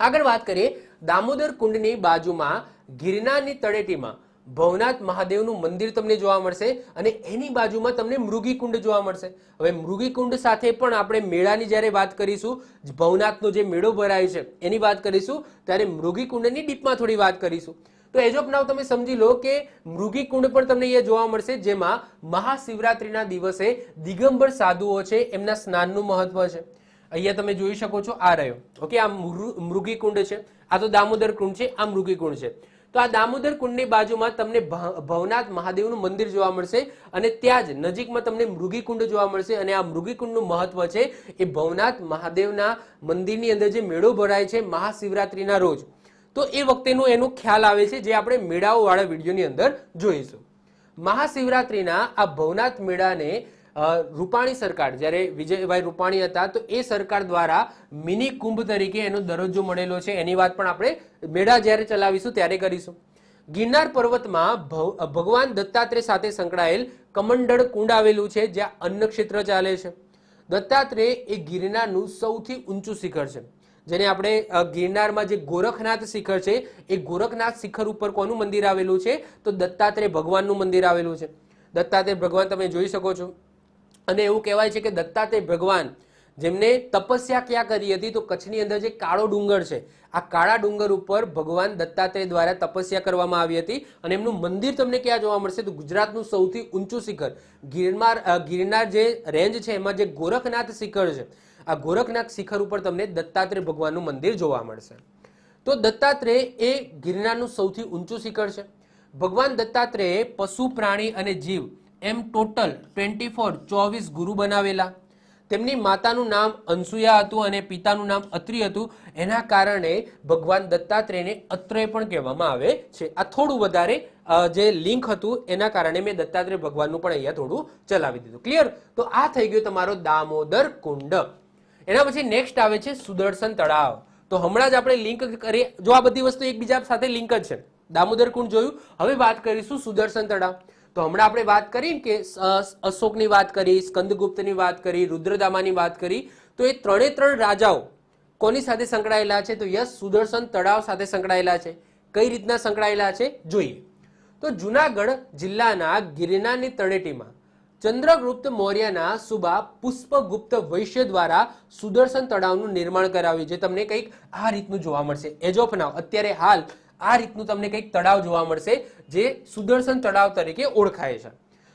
આગળ વાત કરીએ, દામોદર કુંડની બાજુમાં ગિરનારની તળેટીમાં ભવનાથ મહાદેવનું મંદિર તમને જોવા મળશે, અને એની બાજુમાં તમને મૃગીકુંડ જોવા મળશે. હવે મૃગીકુંડ સાથે પણ આપણે મેળાની જ્યારે વાત કરીશું, ભવનાથનો જે મેળો ભરાય છે એની વાત કરીશું, ત્યારે મૃગીકુંડની ડીપમાં થોડી વાત કરીશું. તો એજ ઓફ નાઉ તમે સમજી લો કે મૃગીકુંડ પણ તમને અહીંયા જોવા મળશે, જેમાં મહાશિવરાત્રીના દિવસે દિગંબર સાધુઓ છે એમના સ્નાનનું મહત્વ છે. અહીંયા તમે જોઈ શકો છો, આ રહ્યો. ઓકે, આ મૃગીકુંડ છે, આ તો દામોદર કુંડ છે, આ મૃગીકુંડ છે. તો આ દામોદર કુંડની બાજુમાં તમને ભવનાથ મહાદેવનું મંદિર જોવા મળશે, અને ત્યાં જ નજીકમાં તમને મૃગીકુંડ જોવા મળશે. અને આ મૃગીકુંડનું મહત્વ છે એ ભવનાથ મહાદેવના મંદિરની અંદર જે મેળો ભરાય છે મહાશિવરાત્રીના રોજ, તો એ વખતેનો એનો ખ્યાલ આવે છે, જે આપણે મેળાઓ વાળા વિડીયોની અંદર જોઈશું. મહાશિવરાત્રીના આ ભવનાથ મેળાને રૂપાણી સરકાર, જ્યારે વિજયભાઈ રૂપાણી હતા, તો એ સરકાર દ્વારા મિની કુંભ તરીકે એનો દરજ્જો મળેલો છે. એની વાત પણ આપણે મેળા જ્યારે ચલાવીશું ત્યારે કરીશું. ગિરનાર પર્વતમાં ભગવાન દત્તાત્રેય સાથે સંકળાયેલ કમંડળ કુંડ આવેલું છે, જ્યાં અન્ન ક્ષેત્ર ચાલે છે. દત્તાત્રેય એ ગિરનારનું સૌથી ઊંચું શિખર છે, જેને આપણે ગિરનારમાં જે ગોરખનાથ શિખર છે, એ ગોરખનાથ શિખર ઉપર કોનું મંદિર આવેલું છે? તો દત્તાત્રેય ભગવાનનું મંદિર આવેલું છે. દત્તાત્રેય ભગવાન તમે જોઈ શકો છો. અને એવું કહેવાય છે કે દત્તાત્રેય ભગવાન જેમને તપસ્યા ક્યાં કરી હતી? તો કચ્છની અંદર જે કાળો ડુંગર છે, આ કાળા ડુંગર ઉપર ભગવાન દત્તાત્રેય દ્વારા તપસ્યા કરવામાં આવી હતી. અને એમનું મંદિર તમને ક્યાં જોવા મળશે? તો ગુજરાતનું સૌથી ઊંચું શિખર ગિરનાર જે રેન્જ છે એમાં જે ગોરખનાથ શિખર છે, આ ગોરખનાથ શિખર ઉપર તમને દત્તાત્રેય ભગવાનનું મંદિર જોવા મળશે. તો દત્તાત્રેય એ ગિરનારનું સૌથી ઊંચું શિખર છે. ભગવાન દત્તાત્રેય પશુ, પ્રાણી અને જીવ એમ ટોટલ 24 ગુરુ બનાવેલા. તેમની માતાનું નામ અનસુયા હતું અને પિતાનું નામ અત્રિ હતું. એના કારણે ભગવાન દત્તાત્રેયને અત્રેય પણ કહેવામાં આવે છે. આ થોડું વધારે જે લિંક હતું એના કારણે મેં દત્તાત્રેય ભગવાનનું પણ અહીંયા થોડું ચલાવી દીધું. ક્લિયર? તો આ થઈ ગયો તમારો દામોદર કુંડ. એના પછી નેક્સ્ટ આવે છે સુદર્શન તળાવ. તો હમણાં જ આપણે લિંક કરીએ, જો આ બધી વસ્તુ એકબીજા સાથે લિંક જ છે. દામોદર કુંડ જોયું, હવે વાત કરીશું સુદર્શન તળાવ. તો હમણાં આપણે વાત કરી કે અશોકની વાત કરી, સ્કંદગુપ્તની વાત કરી, રુદ્રદામાની વાત કરી. તો એ ત્રણ રાજાઓ કોની સાથે સંકળાયેલા છે? તો યસ, સુદર્શન તળાવ સાથે સંકળાયેલા છે. કઈ રીતના સંકળાયેલા છે જોઈએ. તો જુનાગઢ જિલ્લાના ગિરનારની તળેટીમાં ચંદ્રગુપ્ત મૌર્યના સુબા પુષ્પગુપ્ત વૈશ્ય દ્વારા સુદર્શન તળાવનું નિર્માણ કરાવ્યું, જે તમને કંઈક આ રીતનું જોવા મળશે. એજ ઓફ નાવ, અત્યારે હાલ આ રીતનું તમને કંઈક તળાવ જોવા મળશે, જે સુદર્શન તળાવ તરીકે ઓળખાય છે.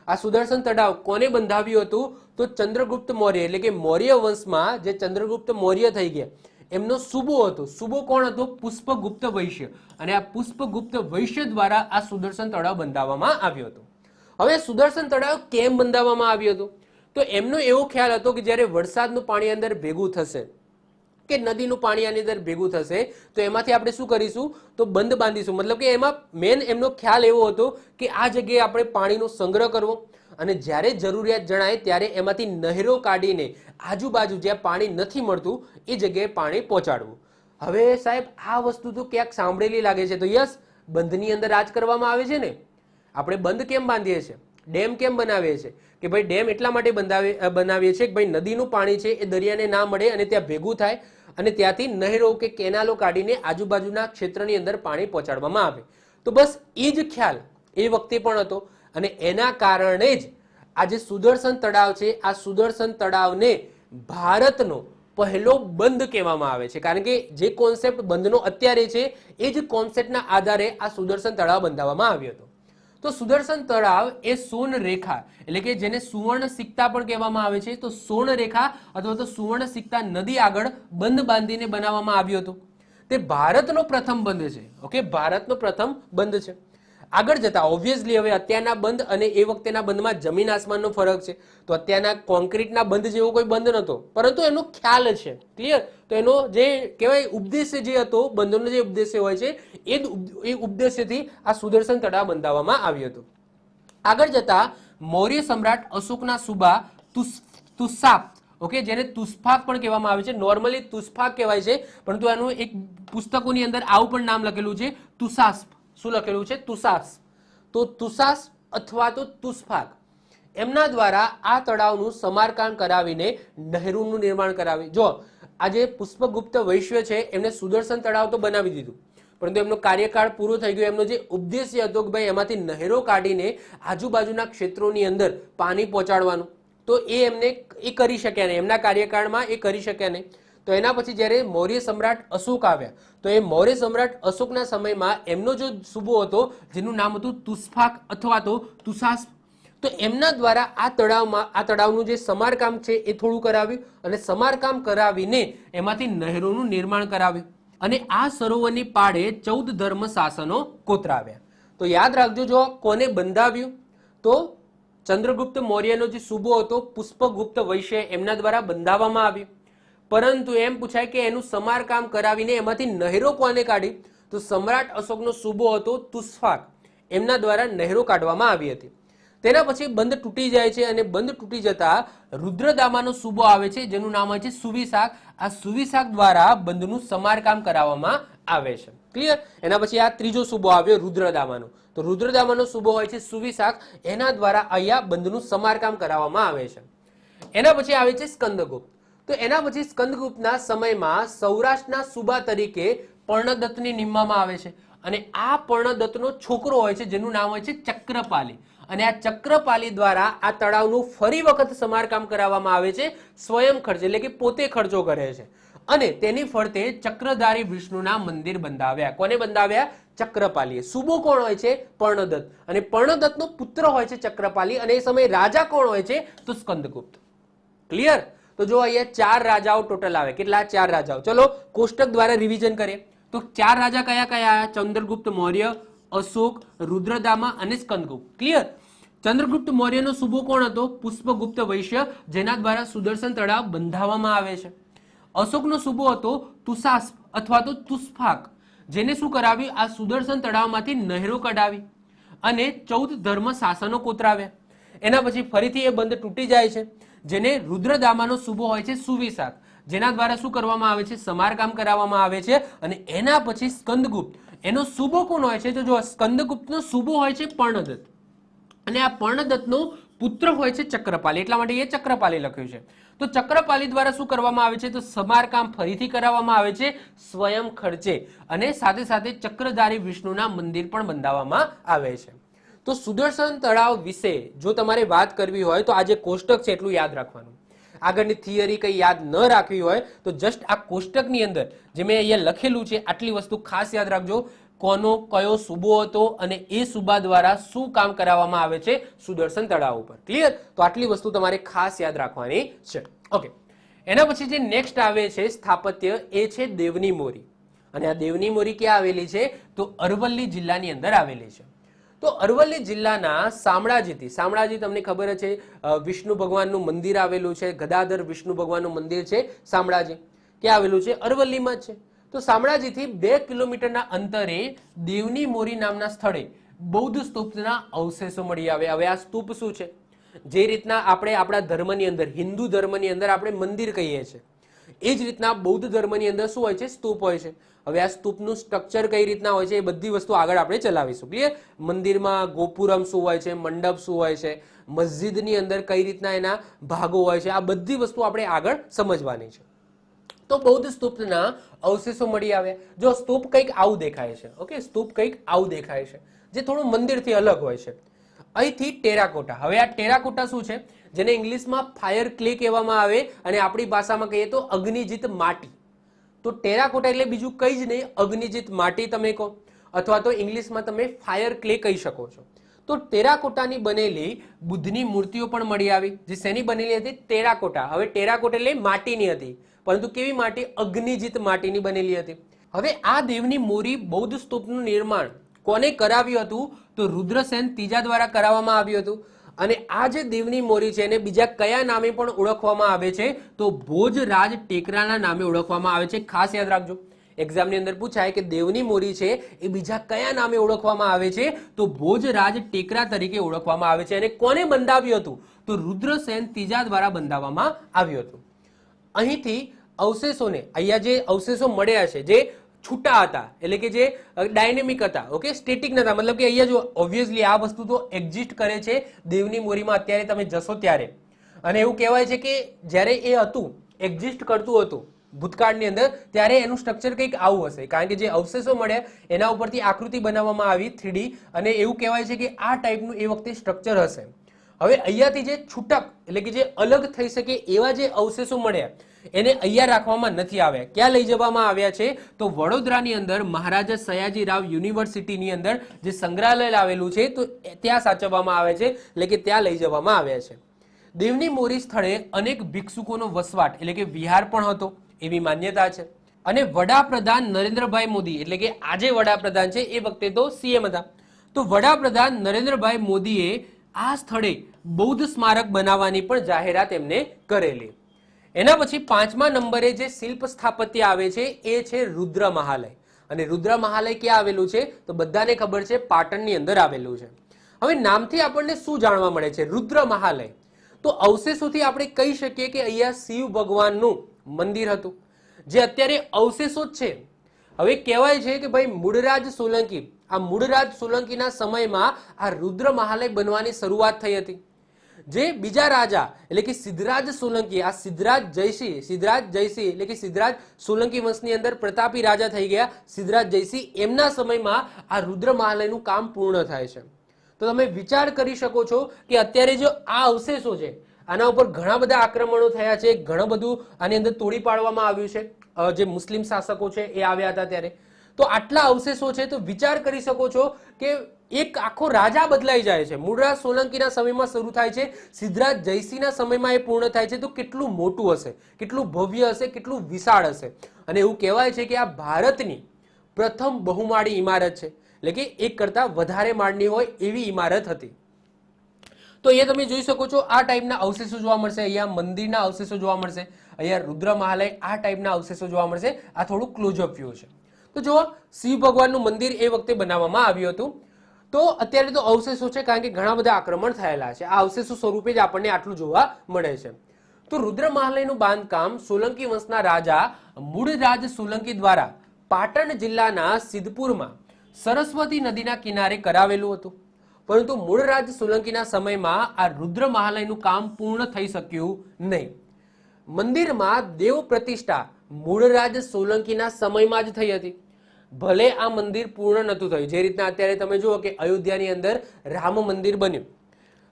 આ સુદર્શન તળાવ કોને બંધાવ્યું હતું? તો ચંદ્રગુપ્ત મૌર્ય, એટલે કે મૌર્ય વંશમાં જે ચંદ્રગુપ્ત મૌર્ય થઈ ગયા એમનો સુબો હતો. સુબો કોણ હતો? પુષ્પગુપ્ત વૈશ્ય. અને આ પુષ્પગુપ્ત વૈશ્ય દ્વારા આ સુદર્શન તળાવ બંધાવવામાં આવ્યું હતું. હવે સુદર્શન તળાવ કેમ બંધાવવામાં આવ્યું હતું? તો એમનો એવો ખ્યાલ હતો કે જ્યારે વરસાદનું પાણી અંદર ભેગું થશે કે નદીનું પાણી આની અંદર ભેગું થશે, તો એમાંથી આપણે શું કરીશું? તો બંધ બાંધીશું. મતલબ કે એમાં મેન એમનો ખ્યાલ એવો હતો કે આ જગ્યાએ આપણે પાણીનો સંગ્રહ કરવો અને જ્યારે જરૂરિયાત જણાય ત્યારે એમાંથી નહેરો કાઢીને આજુબાજુ જ્યાં પાણી નથી મળતું એ જગ્યાએ પાણી પહોંચાડવું. હવે સાહેબ આ વસ્તુ તો ક્યાંક સાંભળેલી લાગે છે. તો યસ, બંધની અંદર આ જ કરવામાં આવે છે ને. આપણે બંધ કેમ બાંધીએ છીએ? ડેમ કેમ બનાવીએ છીએ? કે ભાઈ ડેમ એટલા માટે બનાવીએ છીએ કે ભાઈ નદીનું પાણી છે એ દરિયાને ના મળે અને ત્યાં ભેગું થાય અને ત્યાંથી નહેરો કે કેનાલો કાઢીને આજુબાજુના ક્ષેત્રની અંદર પાણી પહોંચાડવામાં આવે. તો બસ એ જ ખ્યાલ એ વખતે પણ હતો અને એના કારણે જ આ જે સુદર્શન તળાવ છે, આ સુદર્શન તળાવને ભારતનો પહેલો બંધ કહેવામાં આવે છે. કારણ કે જે કોન્સેપ્ટ બંધનો અત્યારે છે એ જ કોન્સેપ્ટના આધારે આ સુદર્શન તળાવ બંધાવવામાં આવ્યો હતો. તો સુદર્શન તળાવ એ સોન રેખા, એટલે કે જેને સુવર્ણ સિક્કા પણ કહેવામાં આવે છે, તો સોન રેખા અથવા તો સુવર્ણ સિક્કા નદી આગળ બંધ બાંધીને બનાવવામાં આવ્યું હતું. તે ભારતનો પ્રથમ બંધ છે. ઓકે, ભારતનો પ્રથમ બંધ છે. આગળ જતા ઓબ્વિયસલી હવે અત્યારના બંધ અને એ વખતેના બંધમાં જમીન આસમાનનો ફરક છે. તો અત્યારના કોન્ક્રીટના બંધ જેવો કોઈ બંધ નહોતો, પરંતુ એનો ખ્યાલ છે. ક્લિયર? તો એનો જે કહેવાય ઉપદેશ્ય જે હતો, બંધનો જે ઉપદેશ્ય હોય છે એ ઉપદેશ્યથી આ સુદર્શન તળાવ બંધાવવામાં આવ્યું હતું. આગળ જતા મૌર્ય સમ્રાટ અશોકના સુબા તુષાપ, ઓકે, જેને તુષ્ફાક પણ કહેવામાં આવે છે. નોર્મલી તુષ્ફાક કહેવાય છે, પરંતુ એનું એક પુસ્તકોની અંદર આવું પણ નામ લખેલું છે, તુષાસ્પ. શું લખેલું છે? તુષાસ. તો તુષાસ અથવા તો તુષ્ફાક, એમના દ્વારા આ તળાવનું સમારકામ કરાવીને નહેરોનું નિર્માણ કરાવી. જો આજે પુષ્પગુપ્ત વૈશ્ય છે એમને સુદર્શન તળાવ તો બનાવી દીધું, પરંતુ એમનો કાર્યકાળ પૂરો થઈ ગયો. એમનો જે ઉદ્દેશ્ય હતો કે ભાઈ એમાંથી નહેરો કાઢીને આજુબાજુના ક્ષેત્રોની અંદર પાણી પહોંચાડવાનું, તો એ એમને એ કરી શક્યા નહીં. એમના કાર્યકાળમાં એ કરી શક્યા નહીં. તો એના પછી જ્યારે મૌર્ય સમ્રાટ અશોક આવ્યા, તો એ મૌર્ય સમ્રાટ અશોકના સમયમાં એમનો જો સુબો હતો જેનું નામ હતું તુષ્ફાક અથવા તો તુષાસ, તો એમના દ્વારા આ તળાવનું જે સમારકામ છે એ થોડું કરાવ્યું અને સમારકામ કરાવીને એમાંથી નહેરોનું નિર્માણ કરાવ્યું. અને આ સરોવરની પાળે 14 ધર્મ શાસનો કોતરાવ્યા. તો યાદ રાખજો, જો કોને બંધાવ્યું? તો ચંદ્રગુપ્ત મૌર્યનો જે સુબો હતો પુષ્પગુપ્ત વૈશ્ય, એમના દ્વારા બંધાવવામાં આવ્યું. પરંતુ એમ પૂછાય કે એનું સમારકામ કરાવીને એમાંથી નહેરો કોને કાઢી? તો સમ્રાટ અશોકનો સુબો હતો તુષ્ફાક, એમના દ્વારા નહેરો કાઢવામાં આવી હતી. તેના પછી બંધ તૂટી જાય છે અને બંધ તૂટી જતા રુદ્રદામાનો સૂબો આવે છે જેનું નામ હોય છે સુવિશાખ. આ સુવિશાખ દ્વારા બંધનું સમારકામ કરાવવામાં આવે છે. ક્લિયર? એના પછી આ ત્રીજો સૂબો આવ્યો રુદ્રદામાનો. તો રુદ્રદામાનો સૂબો હોય છે સુવિશાખ, એના દ્વારા અહીંયા બંધનું સમારકામ કરાવવામાં આવે છે. એના પછી આવે છે સ્કંદગુપ્ત. તો એના પછી સ્કંદગુપ્તના સમયમાં સૌરાષ્ટ્રના સૂબા તરીકે પર્ણદત્તની નિમવામાં આવે છે અને આ પર્ણદત્તનો છોકરો હોય છે જેનું નામ હોય છે ચક્રપાલી. અને આ ચક્રપાલી દ્વારા આ તળાવનું ફરી વખત સમારકામ કરાવવામાં આવે છે સ્વયં ખર્ચે, એટલે કે પોતે ખર્ચો કરે છે. અને તેની ફરતે ચક્રધારી વિષ્ણુના મંદિર બંધાવ્યા. કોને બંધાવ્યા? ચક્રપાલીએ. સૂબો કોણ હોય છે? પર્ણદત્ત. અને પર્ણદત્તનો પુત્ર હોય છે ચક્રપાલી અને એ સમયે રાજા કોણ હોય છે? તો સ્કંદગુપ્ત. ક્લિયર? તો જો અહીંયા 4 રાજાઓ ટોટલ આવે. કેટલા? 4 રાજાઓ. ચલો કોષ્ટક દ્વારા રિવિઝન કરીએ. તો 4 રાજા કયા કયા? ચંદ્રગુપ્ત મૌર્ય, અશોક, રુદ્રદામા અને સ્કંદગુપ્ત. ક્લિયર? ચંદ્રગુપ્ત મૌર્યનો સૂબો કોણ હતો? પુષ્પગુપ્ત વૈશ્ય, જેના દ્વારા સુદર્શન તળાવ બંધાવવામાં આવે છે. અશોકનો સૂબો હતો તુષાસ્પ અથવા તો તુષ્ફાક, જેને શું કરાવ્યું? આ સુદર્શન તળાવમાંથી નહેરો કઢાવી અને 14 ધર્મ શાસનો કોતરાવ્યા. એના પછી ફરીથી એ બંધ તૂટી જાય છે, જેને રુદ્રદામાનો સૂબો હોય છે સુવિશાખ, જેના દ્વારા શું કરવામાં આવે છે? સમારકામ કરાવવામાં આવે છે. અને એના પછી સ્કંદગુપ્ત, એનો સૂબો કોણ હોય છે? તો જો સ્કંદગુપ્તનો સૂબો હોય છે પર્ણદત્ત અને આ પર્ણદત્તનો પુત્ર હોય છે ચક્રપાલી, એટલા માટે એ ચક્રપાલી લખ્યું છે. તો ચક્રપાલી દ્વારા શું કરવામાં આવે છે? તો સમારકામ ફરીથી કરાવવામાં આવે છે સ્વયં ખર્ચે અને સાથે સાથે ચક્રધારી વિષ્ણુના મંદિર પણ બંધાવવામાં આવે છે. તો સુદર્શન તળાવ વિશે જો તમારે વાત કરવી હોય તો આ જે કોષ્ટક છે એટલું યાદ રાખવાનું. આગળની થિયરી કઈ યાદ ન રાખવી હોય તો જસ્ટ આ કોષ્ટકની અંદર જે મેં અહીંયા લખેલું છે આટલી વસ્તુ ખાસ યાદ રાખજો. કોનો કયો સૂબો હતો અને એ સૂબા દ્વારા શું કામ કરાવવામાં આવે છે સુદર્શન તળાવ ઉપર. ક્લિયર? તો આટલી વસ્તુ તમારે ખાસ યાદ રાખવાની છે. ઓકે, એના પછી જે નેક્સ્ટ આવે છે સ્થાપત્ય એ છે દેવની મોરી. અને આ દેવની મોરી ક્યાં આવેલી છે? તો અરવલ્લી જિલ્લાની અંદર આવેલી છે. તો અરવલ્લી જિલ્લાના શામળાજીથી, શામળાજી તમને ખબર છે વિષ્ણુ ભગવાનનું મંદિર આવેલું છે, ગદાધર વિષ્ણુ ભગવાનનું મંદિર છે શામળાજી. ક્યાં આવેલું છે? અરવલ્લીમાં જ છે. તો શામળાજીથી 2 કિલોમીટરના અંતરે દેવની મોરી નામના સ્થળે બૌદ્ધ સ્તૂપના અવશેષો મળી આવે. હવે આ સ્તૂપ શું છે? જે રીતના આપણે આપણા ધર્મની અંદર, હિન્દુ ધર્મની અંદર આપણે મંદિર કહીએ છીએ, એ જ રીતના બૌદ્ધ ધર્મની અંદર શું હોય છે? સ્તૂપ હોય છે. હવે આ સ્તૂપનું સ્ટ્રક્ચર કઈ રીતના હોય છે એ બધી વસ્તુ આગળ આપણે ચલાવીશું. ક્લિયર? મંદિરમાં ગોપુરમ શું હોય છે, મંડપ શું હોય છે, મસ્જિદની અંદર કઈ રીતના એના ભાગો હોય છે, આ બધી વસ્તુ આપણે આગળ સમજવાની છે. તો બૌદ્ધ સ્તૂપના અવશેષો મળી આવ્યા. જો સ્તૂપ કંઈક આવું દેખાય છે. ઓકે, સ્તૂપ કંઈક આવું દેખાય છે જે થોડું મંદિરથી અલગ હોય છે. અહીંથી ટેરાકોટા. હવે આ ટેરાકોટા શું છે? જેને ઇંગ્લિશમાં ફાયર ક્લે કહેવામાં આવે અને આપણી ભાષામાં કહીએ તો અગ્નિજીત માટી. તો ટેરાકોટા એટલે બીજું કંઈ જ નહીં, અગ્નિજીત માટી તમે કહો અથવા તો ઇંગ્લિશમાં તમે ફાયર ક્લે કહી શકો છો. તો ટેરાકોટાની બનેલી બુદ્ધની મૂર્તિઓ પણ મળી આવી, જે શેની બનેલી હતી? ટેરાકોટા. હવે ટેરાકોટા એટલે માટીની હતી, પરંતુ કેવી માટી? અગ્નિજીત માટીની બનેલી હતી. હવે આ દેવની મોરી બૌદ્ધ સ્તૂપનું નિર્માણ કોને કરાવ્યું હતું? તો રુદ્રસેન ત્રીજા દ્વારા કરાવવામાં આવ્યું હતું. અને આ જે દેવની મોરી છે એને બીજા કયા નામે પણ ઓળખવામાં આવે છે? તો ભોજરાજ ટેકરાના નામે ઓળખવામાં આવે છે. ખાસ યાદ રાખજો, એક્ઝામની અંદર પૂછાય કે દેવની મોરી છે એ બીજા કયા નામે ઓળખવામાં આવે છે? તો ભોજરાજ ટેકરા તરીકે ઓળખવામાં આવે છે. અને કોને બંધાવ્યું હતું? તો રુદ્રસેન ત્રીજા દ્વારા બંધાવવામાં આવ્યું હતું. અહીંથી અવશેષોને, અહીંયા જે અવશેષો મળ્યા છે જે છૂટા હતા, એટલે કે જે ડાયનેમિક હતા, ઓકે, સ્ટેટિક નતા, મતલબ કે અહીંયા જો ઓબ્વિયસલી આ વસ્તુ તો એક્ઝિસ્ટ કરે છે દેવની મોરીમાં અત્યારે તમે જશો ત્યારે. અને એવું કહેવાય છે કે જ્યારે એ હતું, એક્ઝિસ્ટ કરતું હતું ભૂતકાળની અંદર, ત્યારે એનું સ્ટ્રક્ચર કંઈક આવું હશે, કારણ કે જે અવશેષો મળ્યા એના ઉપરથી આકૃતિ બનાવવામાં આવી 3D, અને એવું કહેવાય છે કે આ ટાઈપનું એ વખતે સ્ટ્રક્ચર હશે. હવે અહીંયાથી જે છૂટક એટલે કે જે અલગ થઈ શકે એવા જે અવશેષો મળ્યા એને અહીંયા રાખવામાં નથી આવ્યા. ક્યાં લઈ જવામાં આવ્યા છે? તો વડોદરાની અંદર મહારાજા સયાજીરાવ યુનિવર્સિટીની અંદર જે સંગ્રહાલય આવેલું છે તો ત્યાં સાચવવામાં આવે છે, એટલે કે ત્યાં લઈ જવામાં આવ્યા છે. દેવની મોરી સ્થળે અનેક ભિક્ષુકોનો વસવાટ એટલે કે વિહાર પણ હતો એવી માન્યતા છે. અને વડાપ્રધાન નરેન્દ્રભાઈ મોદી, એટલે કે આજે વડાપ્રધાન છે, એ વખતે તો સીએમ હતા, તો વડાપ્રધાન નરેન્દ્રભાઈ મોદીએ આ સ્થળે બૌદ્ધ સ્મારક બનાવવાની પણ જાહેરાત એમને કરેલી. એના પછી 5મા નંબરે જે શિલ્પ સ્થાપત્ય આવે છે એ છે રુદ્ર મહાલય. અને રુદ્ર મહાલય ક્યાં આવેલું છે? તો બધાને ખબર છે પાટણની અંદર આવેલું છે. હવે નામથી આપણને શું જાણવા મળે છે? રુદ્ર મહાલય. તો અવશેષોથી આપણે કહી શકીએ કે અહીંયા શિવ ભગવાનનું મંદિર હતું, જે અત્યારે અવશેષો જ છે. હવે કહેવાય છે કે ભાઈ મૂળરાજ સોલંકી, આ મૂળરાજ સોલંકીના સમયમાં આ રુદ્ર મહાલય બનવાની શરૂઆત થઈ હતી. જે બીજા રાજા એટલે કે સિદ્ધરાજ સોલંકી, આ સિદ્ધરાજ જયસિંહ એટલે કે સિદ્ધરાજ સોલંકી વંશની અંદર પ્રતાપી રાજા થઈ ગયા સિદ્ધરાજ જયસિંહ, એમના સમયમાં આ રુદ્ર મહાલયનું કામ પૂર્ણ થાય છે. તો તમે વિચાર કરી શકો છો કે અત્યારે જો આ અવશેષો છે, આના ઉપર ઘણા બધા આક્રમણો થયા છે, ઘણું બધું આની અંદર તોડી પાડવામાં આવ્યું છે. જે મુસ્લિમ શાસકો છે એ આવ્યા હતા ત્યારે, તો આટલા અવશેષો છે, તો વિચાર કરી શકો છો કે એક આખો રાજા બદલાઈ જાય છે. મૂળરાજ સોલંકીના સમયમાં શરૂ થાય છે, સિદ્ધરાજ જયસિંહના સમયમાં એ પૂર્ણ થાય છે. તો કેટલું મોટું હશે, કેટલું ભવ્ય હશે, કેટલું વિશાળ હશે. અને એવું કહેવાય છે કે આ ભારતની પ્રથમ બહુમાળી ઇમારત છે, એટલે કે એક કરતા વધારે માળની હોય એવી ઇમારત હતી. તો અહીંયા તમે જોઈ શકો છો આ ટાઈપના અવશેષો જોવા મળશે. અહીંયા મંદિરના અવશેષો જોવા મળશે, અહીંયા રુદ્ર મહાલય, આ ટાઈપના અવશેષો જોવા મળશે. આ થોડું ક્લોઝઅપ વ્યૂ છે. તો જુઓ, શિવ ભગવાનનું મંદિર એ વખતે બનાવવામાં આવ્યું હતું. તો અત્યારે તો અવશેષો છે, કારણ કે ઘણા બધા આક્રમણ થયેલા છે. આ અવશેષો સ્વરૂપે જ આપણને આટલું જોવા મળે છે. તો રુદ્ર મહાલયનું બાંધકામ સોલંકી વંશના રાજા મૂળરાજ સોલંકી દ્વારા પાટણ જિલ્લાના સિદ્ધપુરમાં સરસ્વતી નદીના કિનારે કરાવેલું હતું. પરંતુ મૂળરાજ સોલંકીના સમયમાં આ રુદ્ર મહાલયનું કામ પૂર્ણ થઈ શક્યું નહીં. મંદિરમાં દેવ પ્રતિષ્ઠા મૂળરાજ સોલંકીના સમયમાં જ થઈ હતી. ભલે આ મંદિર પૂર્ણ નહોતું થયું, જે રીતના અત્યારે તમે જુઓ કે અયોધ્યાની અંદર રામ મંદિર બન્યું,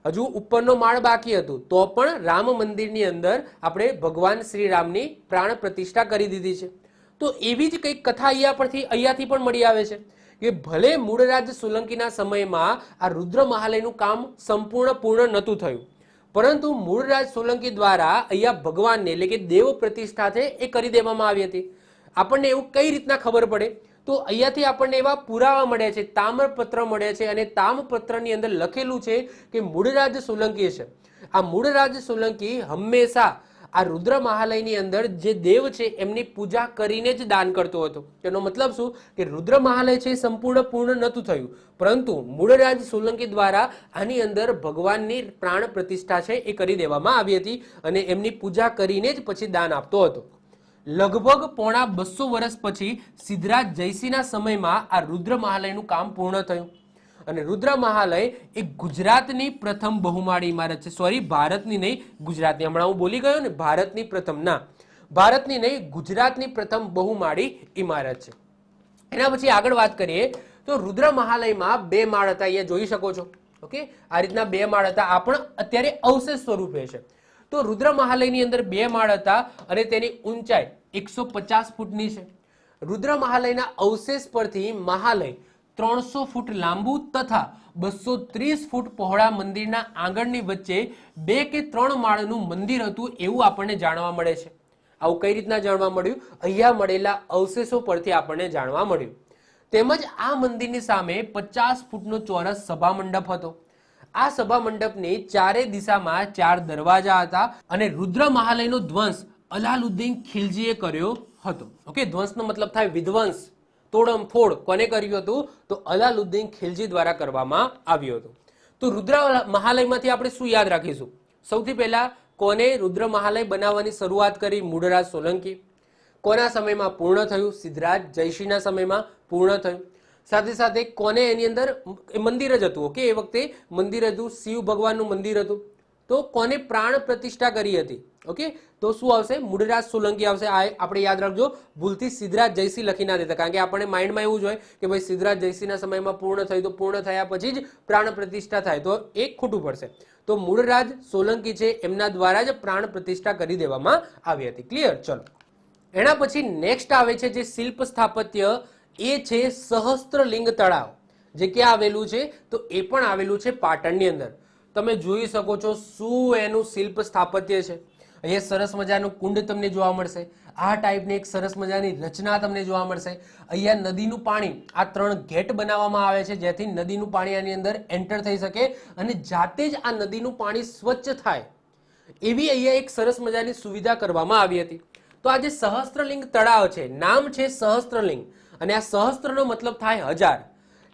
હજુ ઉપરનો માળ બાકી હતું, તો પણ રામ મંદિરની અંદર આપણે ભગવાન શ્રી રામની પ્રાણ પ્રતિષ્ઠા કરી દીધી છે. તો એવી જ કંઈક કથા અહીંયાથી પણ મળી આવે છે કે ભલે મૂળરાજ સોલંકીના સમયમાં આ રુદ્ર મહાલયનું કામ સંપૂર્ણ પૂર્ણ નહોતું થયું, પરંતુ મૂળરાજ સોલંકી દ્વારા અહીંયા ભગવાનને એટલે કે દેવ પ્રતિષ્ઠા છે એ કરી દેવામાં આવી હતી. આપણને એવું કઈ રીતના ખબર પડે? તો અહીંયાથી આપણને એવા પુરાવા મળે છે, તામ્રપત્ર મળે છે, અને તામ્રપત્રની અંદર લખેલું છે કે મૂળરાજ સોલંકી છે, આ મૂળરાજ સોલંકી હંમેશા આ રુદ્ર મહાલયની અંદર જે દેવ છે એમની પૂજા કરીને જ દાન કરતો હતો. તેનો મતલબ શું કે રુદ્ર મહાલય છે સંપૂર્ણ પૂર્ણ નહોતું થયું, પરંતુ મૂળરાજ સોલંકી દ્વારા આની અંદર ભગવાનની પ્રાણ પ્રતિષ્ઠા છે એ કરી દેવામાં આવી હતી, અને એમની પૂજા કરીને જ પછી દાન આપતો હતો. લગભગ પોણા 200 વર્ષ પછી સિદ્ધરાજ જયસિંહના સમયમાં આ રુદ્ર મહાલયનું કામ પૂર્ણ થયું. અને રુદ્ર મહાલય એ ગુજરાતની પ્રથમ બહુમાળી ઇમારત છે. સોરી, ભારતની નહીં, ગુજરાતની. હમણાં હું બોલી ગયો ને ભારતની પ્રથમ, ના, ભારતની નહીં, ગુજરાતની પ્રથમ બહુમાળી ઇમારત છે. એના પછી આગળ વાત કરીએ તો રુદ્ર મહાલયમાં 2 માળ હતા, અહીંયા જોઈ શકો છો. ઓકે, આ રીતના 2 માળ હતા. આ પણ અત્યારે અવશેષ સ્વરૂપે છે. તો રુદ્ર મહાલયની અંદર 2 માળ હતા અને તેની ઊંચાઈ 150 ફૂટની છે. રુદ્ર મહાલયના અવશેષ પરથી મહાલય 300 ફૂટ લાંબુ તથા 230 ફૂટ પહોળા મંદિરના આંગણની વચ્ચે 2 કે 3 માળનું મંદિર હતું એવું આપણને જાણવા મળે છે. આવું કઈ રીતના જાણવા મળ્યું? અહીંયા મળેલા અવશેષો પરથી આપણને જાણવા મળ્યું. તેમજ આ મંદિરની સામે 50 ફૂટનો ચોરસ સભા મંડપ હતો. આ સભા મંડપની ચારે દિશામાં 4 દરવાજા હતા, અને રુદ્ર મહાલયનો ધ્વંસ અલાલુદ્દીન ખિલજીએ કર્યો હતો. ઓકે, ધ્વંસનો મતલબ થાય વિધ્વંસ, તોડમફોડ. કોને કર્યું હતું? તો અલાલુદ્દીન ખિલજી દ્વારા કરવામાં આવ્યું હતું. તો રુદ્ર મહાલયમાંથી આપણે શું યાદ રાખીશું? સૌથી પહેલા કોને રુદ્ર મહાલય બનાવવાની શરૂઆત કરી? મૂળરાજ સોલંકી. કોના સમયમાં પૂર્ણ થયું? સિદ્ધરાજ જયસિંહના સમયમાં પૂર્ણ થયું. સાથે સાથે કોને એની અંદર મંદિર જ હતું? ઓકે, એ વખતે મંદિર હતું, શિવ ભગવાનનું મંદિર હતું. તો કોને પ્રાણ પ્રતિષ્ઠા કરી હતી? ઓકે, તો શું આવશે? મૂળરાજ સોલંકી આવશે. આ આપણે યાદ રાખજો, ભૂલથી સિદ્ધરાજ જયસિંહ લખી ના દેતા, કારણ કે આપણને માઇન્ડમાં એવું જ હોય કે ભાઈ સિદ્ધરાજ જયસિંહના સમયમાં પૂર્ણ થયું, તો પૂર્ણ થયા પછી જ પ્રાણ પ્રતિષ્ઠા થાય, તો એ ખોટું પડશે. તો મૂળરાજ સોલંકી છે એમના દ્વારા જ પ્રાણ પ્રતિષ્ઠા કરી દેવામાં આવી હતી. ક્લિયર? ચલો, એના પછી નેક્સ્ટ આવે છે જે શિલ્પ સ્થાપત્ય, એ છે સહસ્ત્રલિંગ તળાવ. જે ક્યાં આવેલું છે? તો એ પણ આવેલું છે પાટણની અંદર. તમે જોઈ શકો છો શું એનું શિલ્પ સ્થાપત્ય છે. અહીંયા સરસ મજાનું કુંડ તમને જોવા મળશે. આ ટાઈપની એક સરસ મજાની રચના તમને જોવા મળશે. અહીંયા નદીનું પાણી, આ 3 ગેટ બનાવવામાં આવે છે જેથી નદીનું પાણી આની અંદર એન્ટર થઈ શકે અને જાતે જ આ નદીનું પાણી સ્વચ્છ થાય, એવી અહીંયા એક સરસ મજાની સુવિધા કરવામાં આવી હતી. તો આ જે સહસ્ત્રલિંગ તળાવ છે, નામ છે સહસ્ત્રલિંગ, અને આ સહસ્ત્રનો મતલબ થાય 1000,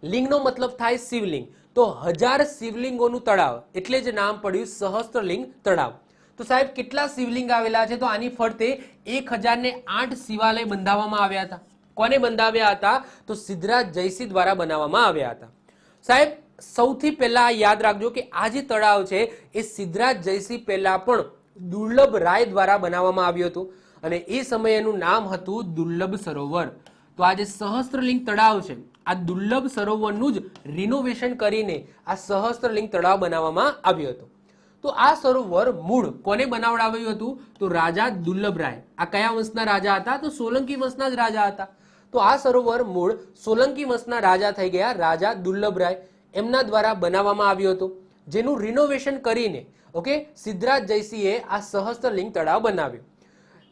લિંગનો મતલબ થાય શિવલિંગ. તો તો 1000 શિવલિંગોનું તળાવ એટલે જ નામ પડ્યું સહસ્ત્રલિંગ તળાવ. તો સાહેબ કેટલા શિવલિંગ આવેલા છે? તો આની ફરતે 1008 શિવાલય બંધાવવામાં આવ્યા હતા. કોને બંધાવ્યા હતા? તો સિદ્ધરાજ જયસિંહ દ્વારા બનાવવામાં આવ્યા હતા. સાહેબ સૌથી પહેલા યાદ રાખજો કે આ જે તળાવ છે એ સિદ્ધરાજ જયસિંહ પહેલા પણ દુર્લભ રાય દ્વારા બનાવવામાં આવ્યું હતું અને એ સમયે એનું નામ હતું દુર્લભ સરોવર. તો આ જે સહસ્ત્રલિંગ તળાવ છે આ દુર્લભ સરોવરનું જ રિનોવેશન કરીને આ સહસ્ત્રલિંગ તળાવ બનાવવામાં આવ્યું હતું. તો આ સરોવર મૂળ કોને બનાવડાવ્યું હતું? તો રાજા દુર્લભ રાય. આ કયા વંશના રાજા હતા? તો સોલંકી વંશના જ રાજા હતા. તો આ સરોવર મૂળ સોલંકી વંશના રાજા થઈ ગયા રાજા દુર્લભ રાય, એમના દ્વારા બનાવવામાં આવ્યું હતું, જેનું રિનોવેશન કરીને ઓકે સિદ્ધરાજ જયસિંહે આ સહસ્ત્રલિંગ તળાવ બનાવ્યું.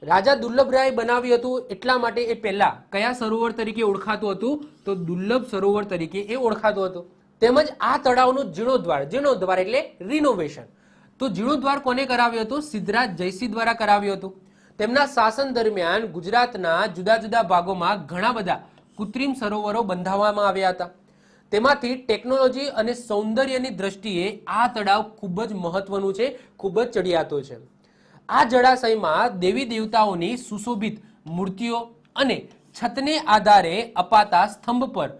રાજા દુર્લભરાય બનાવ્યું હતું એટલા માટે એ પહેલા કયા સરોવર તરીકે ઓળખાતું હતું? તો દુર્લભ સરોવર તરીકે એ ઓળખાતું હતું. તેમજ આ તળાવનો જીર્ણોદ્વાર એટલે રિનોવેશન. તો જીર્ણોદ્વાર કોને કરાવ્યો હતો? સિદ્ધરાજ જયસિંહ દ્વારા કરાવ્યું હતું. તેમના શાસન દરમિયાન ગુજરાતના જુદા જુદા ભાગોમાં ઘણા બધા કૃત્રિમ સરોવરો બંધાવવામાં આવ્યા હતા. તેમાંથી ટેકનોલોજી અને સૌંદર્યની દ્રષ્ટિએ આ તળાવ ખૂબ જ મહત્વનું છે, ખૂબ જ ચડિયાતો છે. આ જળાશયમાં દેવી દેવતાઓની સુશોભિત મૂર્તિઓ અને છતને આધારે અપાતા સ્તંભ પર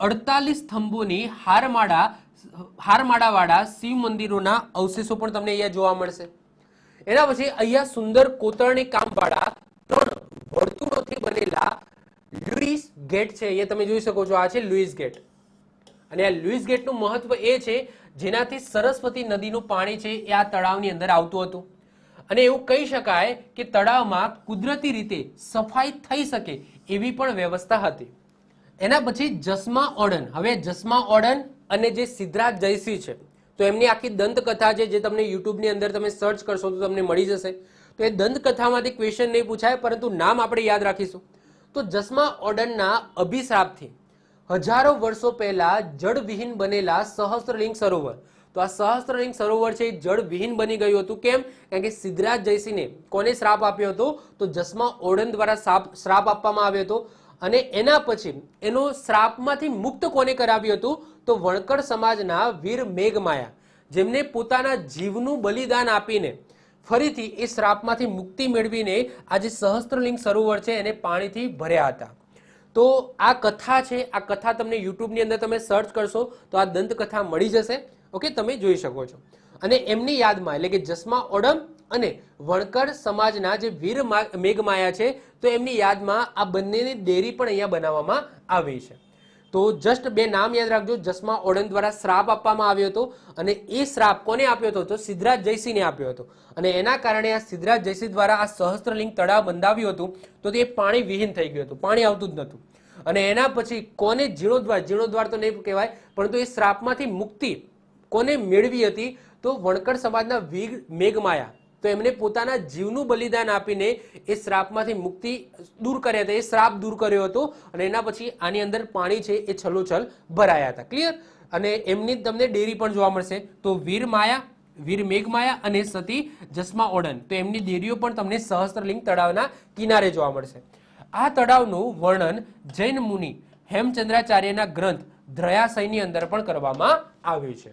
48 સ્તંભોની હારમાળાવાળા શિવ મંદિરોના અવશેષો પણ તમને અહીંયા જોવા મળશે. એના પછી અહીંયા સુંદર કોતરણી કામવાળા 3 વર્તુળોથી બનેલા લુઈસ ગેટ છે. અહીંયા તમે જોઈ શકો છો, આ છે લુઈસ ગેટ. અને આ લુઈસ ગેટનું મહત્વ એ છે જેનાથી સરસ્વતી નદીનું પાણી છે એ આ તળાવની અંદર આવતું હતું. અને એવું કહી શકાય કે તળાવમાં કુદરતી રીતે સફાઈ થઈ શકે એવી પણ વ્યવસ્થા હતી. એના પછી જસમા ઓડન. હવે જસમા ઓડન અને જે સિદ્ધરાજ જયસિંહ છે તો એમની આખી દંતકથા છે જે તમને યુટ્યુબની અંદર તમે સર્ચ કરશો તો તમને મળી જશે. તો એ દંતકથામાંથી ક્વેશ્ચન નહીં પૂછાય પરંતુ નામ આપણે યાદ રાખીશું. તો જસમા ઓડનના અભિશાપથી હજારો વર્ષો પહેલા જળવિહીન બનેલા સહસ્ત્રલિંગ સરોવર, તો આ સહસ્ત્રલિંગ સરોવર છે એ જળવિહીન બની ગયું હતું. કેમ? કારણ કે સિદ્ધરાજ જયસિંહને કોને શ્રાપ આપ્યો હતો? તો જસમા ઓડન દ્વારા શ્રાપ આપવામાં આવ્યો હતો. અને એના પછી એનો શ્રાપમાંથી મુક્ત કોને કરાવ્યું હતું? તો વણકર સમાજના વીર મેઘમાયા, જેમને પોતાના જીવનું બલિદાન આપીને ફરીથી એ શ્રાપમાંથી મુક્તિ મેળવીને આ જે સહસ્ત્રલિંગ સરોવર છે એને પાણીથી ભર્યા હતા. તો આ કથા છે, આ કથા તમને યુટ્યુબની અંદર તમે સર્ચ કરશો તો આ દંતકથા મળી જશે. ઓકે, તમે જોઈ શકો છો. અને એમની યાદમાં એટલે કે જસમા ઓડમ અને વણકર સમાજના જે વીર મેઘમાયા છે તો એમની યાદમાં આ બંનેની ડેરી પણ અહીંયા બનાવવામાં આવી છે. તો જસ્ટ 2 નામ યાદ રાખજો. જસમા ઓડન દ્વારા શ્રાપ આપવામાં આવ્યો હતો અને એ શ્રાપ કોને આપ્યો હતો? તો સિદ્ધરાજ જયસિંહને આપ્યો હતો. અને એના કારણે આ સિદ્ધરાજ જયસિંહ દ્વારા આ સહસ્ત્રલિંગ તળાવ બંધાવ્યું હતું તો તે પાણી વિહીન થઈ ગયું હતું, પાણી આવતું જ નહોતું. અને એના પછી કોને જીર્ણોદ્વાર તો નહીં કહેવાય પરંતુ એ શ્રાપમાંથી મુક્તિ કોને મેળવી હતી? તો વણકર સમાજના વીર મેઘમાયા, તો એમને પોતાના જીવનું બલિદાન આપીને એ શ્રાપમાંથી મુક્તિ દૂર કર્યા હતા, એ શ્રાપ દૂર કર્યો હતો. અને એના પછી આની અંદર પાણી છે એ છલોછલ ભરાયા હતા. ક્લિયર? અને એમની તમને ડેરી પણ જોવા મળશે. તો વીર મેઘમાયા અને સતી જસમા ઓડન, તો એમની ડેરીઓ પણ તમને સહસ્ત્રલિંગ તળાવના કિનારે જોવા મળશે. આ તળાવનું વર્ણન જૈન મુનિ હેમચંદ્રાચાર્યના ગ્રંથ ધ્રયાશયની અંદર પણ કરવામાં આવ્યું છે.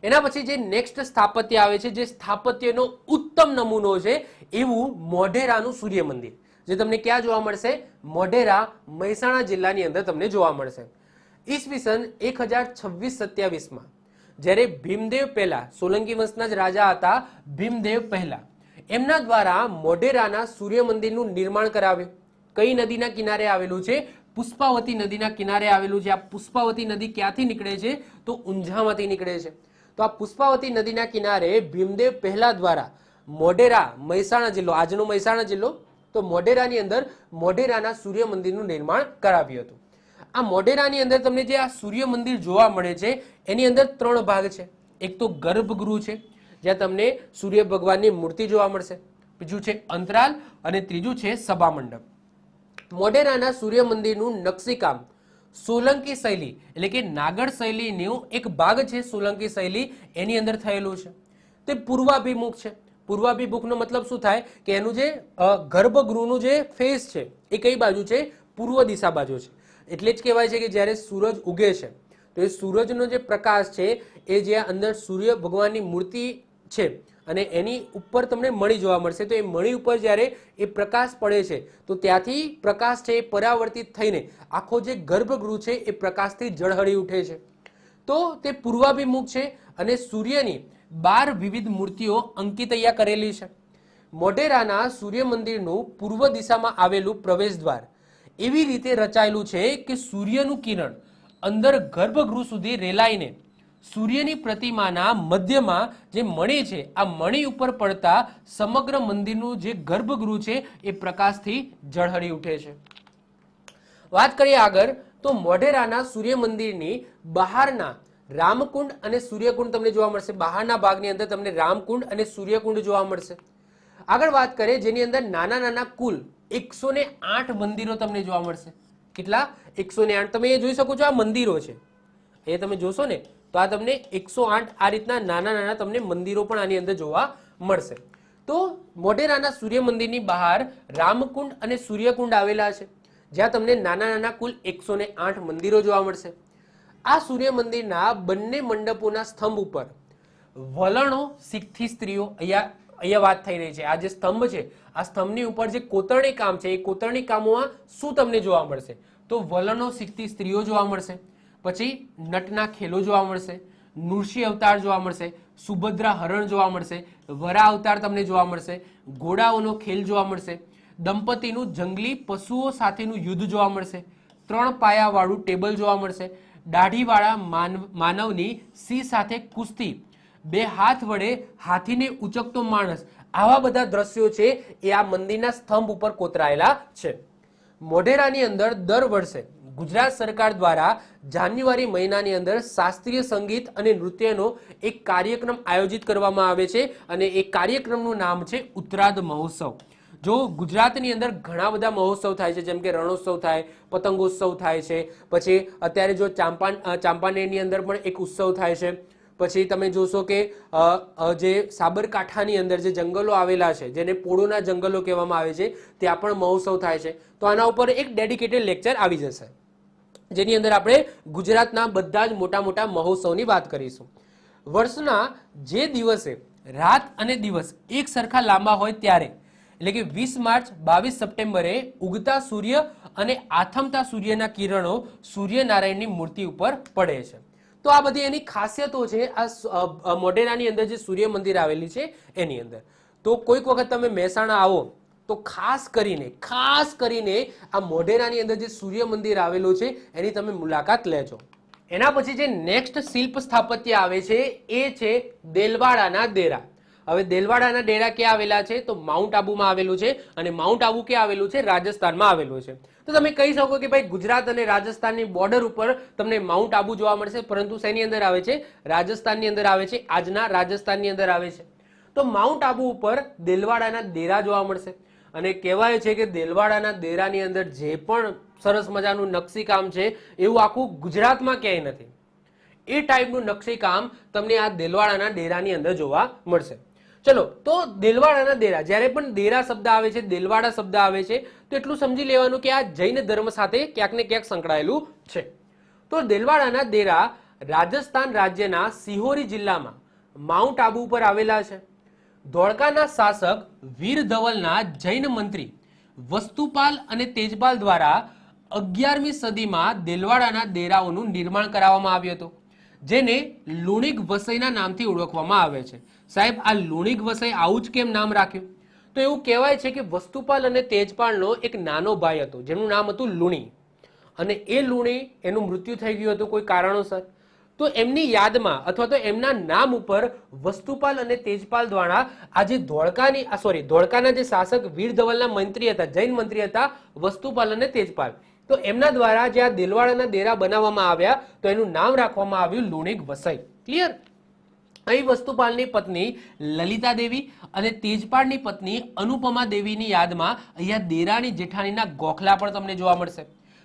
એના પછી જે નેક્સ્ટ સ્થાપત્ય આવે છે, જે સ્થાપત્યનો ઉત્તમ નમૂનો છે એવું મોઢેરાનું સૂર્ય મંદિર, જે તમને ક્યાં જોવા મળશે? મોઢેરા, મહેસાણા જિલ્લાની અંદર તમને જોવા મળશે. ઈસવીસન 1026-27માં જ્યારે ભીમદેવ પહેલા, સોલંકી વંશના જ રાજા હતા ભીમદેવ પહેલા, એમના દ્વારા મોઢેરાના સૂર્ય મંદિરનું નિર્માણ કરાવ્યું. કઈ નદીના કિનારે આવેલું છે? પુષ્પાવતી નદીના કિનારે આવેલું છે. આ પુષ્પાવતી નદી ક્યાંથી નીકળે છે? તો ઊંઝામાંથી નીકળે છે. તો આ પુષ્પાવતી નદીના કિનારે ભીમદેવ પહેલા દ્વારા મોઢેરા, મહેસાણા જિલ્લો, આજનો મહેસાણા જિલ્લો, તો મોઢેરાની અંદર મોઢેરાના સૂર્ય મંદિરનું નિર્માણ કરાવ્યું હતું. આ મોઢેરાની અંદર તમને જે આ સૂર્ય મંદિર જોવા મળે છે એની અંદર 3 ભાગ છે. એક તો ગર્ભગૃહ છે જ્યાં તમને સૂર્ય ભગવાનની મૂર્તિ જોવા મળશે, બીજું છે અંતરાલ અને ત્રીજું છે સભા મંડપ. મોઢેરાના સૂર્ય મંદિરનું નકશીકામ સોલંકી શૈલી એટલે કે નાગર શૈલીનું એક ભાગ છે. સોલંકી શૈલી એની અંદર થયેલું છે. તે પૂર્વાભિમુખ છે. પૂર્વાભિમુખનો મતલબ શું થાય કે એનું જે ગર્ભગૃહનું જે ફેસ છે એ કઈ બાજુ છે? પૂર્વ દિશા બાજુ છે. એટલે જ કહેવાય છે કે જ્યારે સૂરજ ઉગે છે તો એ સૂરજનો જે પ્રકાશ છે એ જે અંદર સૂર્ય ભગવાનની મૂર્તિ છે અને એની ઉપર તમને મણી જોવા મળશે. તો એ મણી ઉપર જ્યારે એ પ્રકાશ પડે છે તો ત્યાંથી પ્રકાશ છે એ પરાવર્તિત થઈને આખો જે ગર્ભગૃહ છે એ પ્રકાશથી ઝળહળી ઉઠે છે. તો તે પૂર્વાભિમુખ છે અને સૂર્યની 12 વિવિધ મૂર્તિઓ અંકિત અહીંયા કરેલી છે. મોઢેરાના સૂર્ય મંદિરનું પૂર્વ દિશામાં આવેલું પ્રવેશ દ્વાર એવી રીતે રચાયેલું છે કે સૂર્યનું કિરણ અંદર ગર્ભગૃહ સુધી રેલાઈને સૂર્યની પ્રતિમાના મધ્યમાં જે મણી છે આ મણી ઉપર પડતા સમગ્ર મંદિરનું જે ગર્ભગૃહ છે એ પ્રકાશથી ઝળહળી ઉઠે છે. વાત કરીએ આગળ તો મોઢેરાના સૂર્ય મંદિરની બહારના રામકુંડ અને સૂર્યકુંડ તમને જોવા મળશે. બહારના ભાગની અંદર તમને રામકુંડ અને સૂર્યકુંડ જોવા મળશે. આગળ વાત કરીએ જેની અંદર નાના નાના કુલ 108 મંદિરો તમને જોવા મળશે. કેટલા? 108. તમે એ જોઈ શકો છો આ મંદિરો છે, એ તમે જોશો ને તો આ તમને 108 આ રીતના નાના નાના તમને મંદિરો પણ આની અંદર જોવા મળશે. તો મોઢેરાના સૂર્ય મંદિરની બહાર રામકુંડ અને સૂર્યકુંડ આવેલા છે જ્યાં તમને નાના નાના કુલ 108 મંદિરો જોવા મળશે. આ સૂર્ય મંદિરના બંને મંડપોના સ્તંભ ઉપર વલણો શીખતી સ્ત્રીઓ અહીંયા વાત થઈ રહી છે. આ જે સ્તંભ છે આ સ્તંભની ઉપર જે કોતરણી કામ છે એ કોતરણી કામોમાં શું તમને જોવા મળશે? તો વલણો શીખતી સ્ત્રીઓ જોવા મળશે, પછી નટના ખેલો જોવા મળશે, નૃસિંહ અવતાર જોવા મળશે, સુભદ્રા હરણ જોવા મળશે, વરા અવતાર તમને જોવા મળશે, ઘોડાઓનો ખેલ જોવા મળશે, દંપતીનું જંગલી પશુઓ સાથેનું યુદ્ધ જોવા મળશે, 3 પાયાવાળું ટેબલ જોવા મળશે, દાઢીવાળા માનવની સિંહ સાથે કુસ્તી, 2 હાથ વડે હાથીને ઉચકતો માણસ, આવા બધા દ્રશ્યો છે એ આ મંદિરના સ્તંભ ઉપર કોતરાયેલા છે. મોઢેરાની અંદર દર વર્ષે ગુજરાત સરકાર દ્વારા જાન્યુઆરી મહિનાની અંદર શાસ્ત્રીય સંગીત અને નૃત્યનો એક કાર્યક્રમ આયોજિત કરવામાં આવે છે અને એ કાર્યક્રમનું નામ છે ઉત્તરાધ મહોત્સવ. જો ગુજરાતની અંદર ઘણા બધા મહોત્સવ થાય છે, જેમ કે રણોત્સવ થાય, પતંગોત્સવ થાય છે, પછી અત્યારે જો ચાંપાનેરની અંદર પણ એક ઉત્સવ થાય છે, પછી તમે જોશો કે જે સાબરકાંઠાની અંદર જે જંગલો આવેલા છે જેને પોળોના જંગલો કહેવામાં આવે છે ત્યાં પણ મહોત્સવ થાય છે. તો આના ઉપર એક ડેડિકેટેડ લેક્ચર આવી જશે જેની અંદર આપણે ગુજરાતના બધા જ મોટા મોટા મહોત્સવની વાત કરીશું. વર્ષના જે દિવસે રાત અને દિવસ એક સરખા લાંબા હોય ત્યારે એટલે કે 20 માર્ચ 22 સપ્ટેમ્બરે ઉગતા સૂર્ય અને આથમતા સૂર્યના કિરણો સૂર્યનારાયણની મૂર્તિ ઉપર પડે છે. તો આ બધી એની ખાસિયતો છે આ મોઢેરાની અંદર જે સૂર્ય મંદિર આવેલી છે એની અંદર. તો કોઈક વખત તમે મહેસાણા આવો તો ખાસ કરીને આ મોઢેરાની અંદર જે સૂર્ય મંદિર આવેલું છે એની તમે મુલાકાત લેજો. એના પછી જે નેક્સ્ટ શિલ્પ સ્થાપત્ય આવે છે એ છે દેલવાડાના ડેરા. હવે દેલવાડાના ડેરા ક્યાં આવેલા છે? તો માઉન્ટ આબુમાં આવેલું છે અને માઉન્ટ આબુ ક્યાં આવેલું છે? રાજસ્થાનમાં આવેલું છે. તો તમે કહી શકો કે ભાઈ ગુજરાત અને રાજસ્થાનની બોર્ડર ઉપર તમને માઉન્ટ આબુ જોવા મળશે, પરંતુ શેની અંદર આવે છે? રાજસ્થાનની અંદર આવે છે, આજના રાજસ્થાનની અંદર આવે છે. તો માઉન્ટ આબુ ઉપર દેલવાડાના ડેરા જોવા મળશે અને કહેવાય છે કે દેલવાડાના ડેરાની અંદર જે પણ સરસ મજાનું નકશીકામ છે એવું આખું ગુજરાતમાં ક્યાંય નથી. એ ટાઈપનું નકશીકામ તમને આ દેલવાડાના ડેરાની અંદર જોવા મળશે. ચલો, તો દેલવાડાના ડેરા, જ્યારે પણ ડેરા શબ્દ આવે છે, દેલવાડા શબ્દ આવે છે તો એટલું સમજી લેવાનું કે આ જૈન ધર્મ સાથે ક્યાંક ને ક્યાંક સંકળાયેલું છે. તો દેલવાડાના ડેરા રાજસ્થાન રાજ્યના સિહોરી જિલ્લામાં માઉન્ટ આબુ ઉપર આવેલા છે. ધોળકાના શાસક વીર ધવલના જૈન મંત્રી વસ્તુપાલ અને તેજપાલ દ્વારા 11મી સદીમાં દેલવાડાના ડેરાઓનું નિર્માણ કરાવવામાં આવ્યું હતું, જેને લુણિક વસઈના નામથી ઓળખવામાં આવે છે. સાહેબ, આ લુણિક વસઈ આવું જ કેમ નામ રાખ્યું? તો એવું કહેવાય છે કે વસ્તુપાલ અને તેજપાલનો એક નાનો ભાઈ હતો જેનું નામ હતું લુણી, અને એ લુણી એનું મૃત્યુ થઈ ગયું હતું કોઈ કારણોસર. તો એમની યાદમાં અથવા તો એમના નામ ઉપર વસ્તુપાલ અને તેજપાલ દ્વારા આજે ધોળકાના જે શાસક વીર ધવલના મંત્રી હતા, જૈન મંત્રી હતા વસ્તુપાલ અને તેજપાલ, તો એમના દ્વારા જે આ દેલવાડાના ડેરા બનાવવામાં આવ્યા તો એનું નામ રાખવામાં આવ્યું લુણિક વસઈ. ક્લિયર? અહીં વસ્તુપાલની પત્ની લલિતા દેવી અને તેજપાલની પત્ની અનુપમા દેવીની યાદમાં અહીંયા દેરાની જેઠાણીના ગોખલા પણ તમને જોવા મળશે.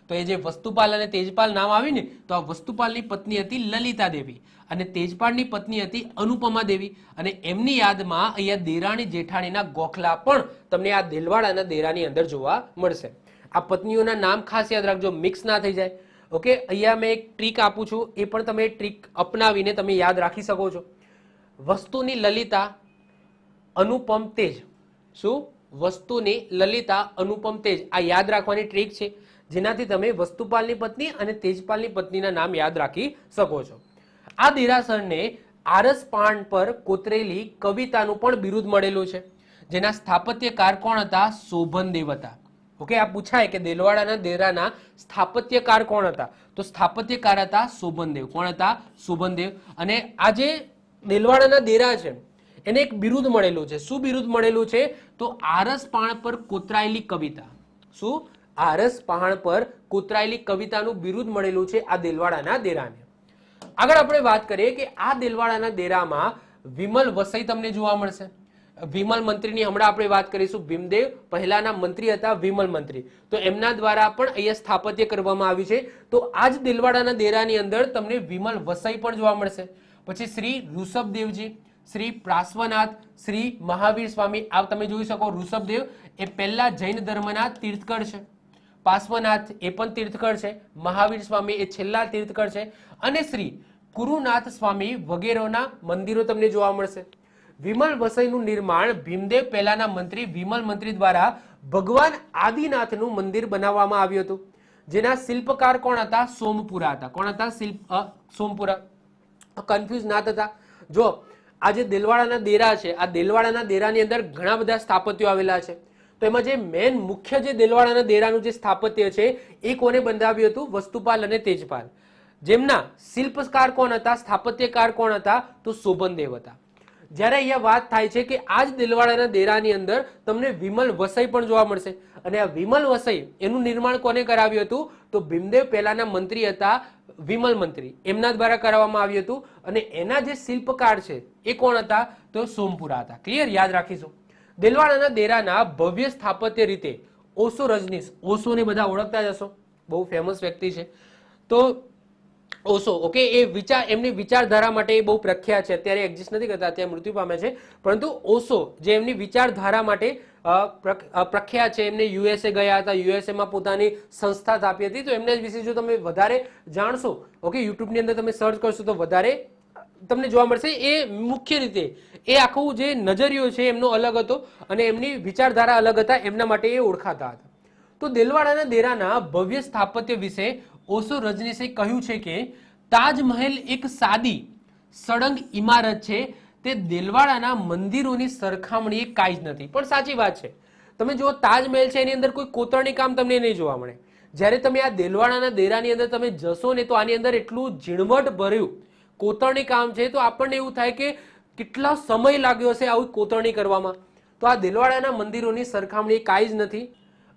તો એ જે વસ્તુપાલ અને તેજપાલ નામ આવ્યું ને, તો આ વસ્તુપાલની પત્ની હતી લલિતા દેવી અને તેજપાલની પત્ની હતી અનુપમા દેવી, અને એમની યાદમાં અહીંયા દેરાણી જેઠાણીના ગોખલા પણ તમને આ દેલવાડાના ડેરાની અંદર જોવા મળશે. આ પત્નીઓના નામ ખાસ યાદ રાખજો, મિક્સ ના થઈ જાય. ઓકે, અહીંયા મેં એક ટ્રીક આપું છું, એ પણ તમે ટ્રીક અપનાવીને તમે યાદ રાખી શકો છો. વસ્તુની લલિતા અનુપમ તેજ. શું? વસ્તુની લલિતા અનુપમ તેજ. આ યાદ રાખવાની ટ્રીક છે, જેનાથી તમે વસ્તુપાલની પત્ની અને તેજપાલની પત્નીના નામ યાદ રાખી શકો છો. આ દેરાસરને આરસપાણ પર કોતરેલી કવિતાનું પણ બિરુદ મળેલું છે, જેના સ્થાપત્યકાર કોણ હતા? શોભનદેવ હતા. ઓકે, આ પૂછાય કે દેલવાડાના દેરાના સ્થાપત્યકાર કોણ હતા? તો સ્થાપત્યકાર હતા શોભનદેવ. કોણ હતા? શોભનદેવ. અને આ જે દેલવાડાના દેરા છે એને એક બિરુદ મળેલું છે. શું બિરુદ મળેલું છે? તો આરસપાણ પર કોતરાયેલી કવિતા. શું? આરસપાણ પર કોતરાયેલી કવિતાનું બિરુદ મળેલું છે આ દેલવાડાના દેરાને. આગળ આપણે વાત કરીએ કે આ દેલવાડાના દેરામાં વિમલ વસઈ તમને જોવા મળશે. વિમલ મંત્રીની હમણાં આપણે વાત કરીશું. ભીમદેવ પહેલાના મંત્રી હતા, વિમલ મંત્રી. તો એમના દ્વારા પણ અહીંયા સ્થાપત્ય કરવામાં આવ્યું છે. તો આ જ દેલવાડાના દેરાની અંદર તમને વિમલ વસઈ પણ જોવા મળશે. પછી શ્રી ઋષભદેવજી, શ્રી પ્રાશ્વનાથ, શ્રી મહાવીર સ્વામી. આ તમે જોઈ શકો, ઋષભદેવ એ પહેલા જૈન ધર્મના તીર્થકર છે, પાર્શ્વનાથ એ પણ તીર્થકર છે, મહાવીર સ્વામી એ છેલ્લા તીર્થકર છે, અને શ્રી કુરુનાથ સ્વામી વગેરેના મંદિરો તમને જોવા મળશે. વિમલ વસઈનું નિર્માણ ભીમદેવ પહેલાના મંત્રી વિમલ મંત્રી દ્વારા ભગવાન આદિનાથનું મંદિર બનાવવામાં આવ્યું હતું, જેના શિલ્પકાર કોણ હતા? સોમપુરા હતા. કોણ હતા? સોમપુરા. કન્ફ્યુઝ ના થતા. જો આ જે દેલવાડાના દેરા છે, આ દેલવાડાના દેરાની અંદર ઘણા બધા સ્થાપત્યો આવેલા છે. તો એમાં જે મેન મુખ્ય જે દેલવાડાના દેરાનું જે સ્થાપત્ય છે એ કોને બંધાવ્યું હતું? વસ્તુપાલ અને તેજપાલ. જેમના શિલ્પકાર કોણ હતા? સ્થાપત્યકાર કોણ હતા? તો શોભનદેવ હતા. જ્યારે અહીંયા વાત થાય છે કે આ જ દેલવાડાના દેરાની અંદર તમને વિમલ વસઈ પણ જોવા મળશે. અને આ વિમલ વસઈ એનું નિર્માણ કોને કરાવ્યું હતું? તો ભીમદેવ પહેલાના મંત્રી હતા, વિમલ મંત્રી, એમના દ્વારા કરાવવામાં આવ્યું હતું. અને એના જે શિલ્પકાર છે એ કોણ હતા? તો સોમપુરા હતા. ક્લિયર? યાદ રાખીશું. દેલવાડાના દેરાના ભવ્ય સ્થાપત્ય રીતે ઓશો રજનીશ, ઓશોને બધા ઓળખતા જ હશો, બહુ ફેમસ વ્યક્તિ છે. તો ઓશો, ઓકે, એ એમની વિચારધારા માટે બહુ પ્રખ્યાત છે. અત્યારે એક્ઝિસ્ટ નથી કરતા, અત્યારે મૃત્યુ પામે છે. પરંતુ ઓશો જે એમની વિચારધારા માટે પ્રખ્યાત છે, એમને યુએસએ ગયા હતા, યુએસએમાં પોતાની સંસ્થા સ્થાપી હતી. તો એમના વિશે જો તમે વધારે જાણશો, ઓકે, યુટ્યુબની અંદર તમે સર્ચ કરશો તો વધારે તમને જોવા મળશે. એ મુખ્ય રીતે એ આખું જે નજરિયો છે એમનો અલગ હતો અને એમની વિચારધારા અલગ હતા, એમના માટે એ ઓળખાતા હતા. તો દેલવાડાના દેરાના ભવ્ય સ્થાપત્ય વિશે ઓશો રજનીશે કહ્યું છે કે તાજમહેલ એક સાદી સળંગ ઇમારત છે, તે દેલવાડાના મંદિરોની સરખામણીએ કાંઈ જ નથી. પણ સાચી વાત છે. તમે જુઓ, તાજમહેલ છે એની અંદર કોઈ કોતરણી કામ તમને નહીં જોવા મળે. જ્યારે તમે આ દેલવાડાના દેરાની અંદર તમે જશો ને તો આની અંદર એટલું ઝીણવટ ભર્યું કોતરણી કામ છે, તો આપણને એવું થાય કે કેટલા સમય લાગ્યો હશે આવું કોતરણી કરવામાં. તો આ દેલવાડાના મંદિરોની સરખામણી કાંઈ જ નથી.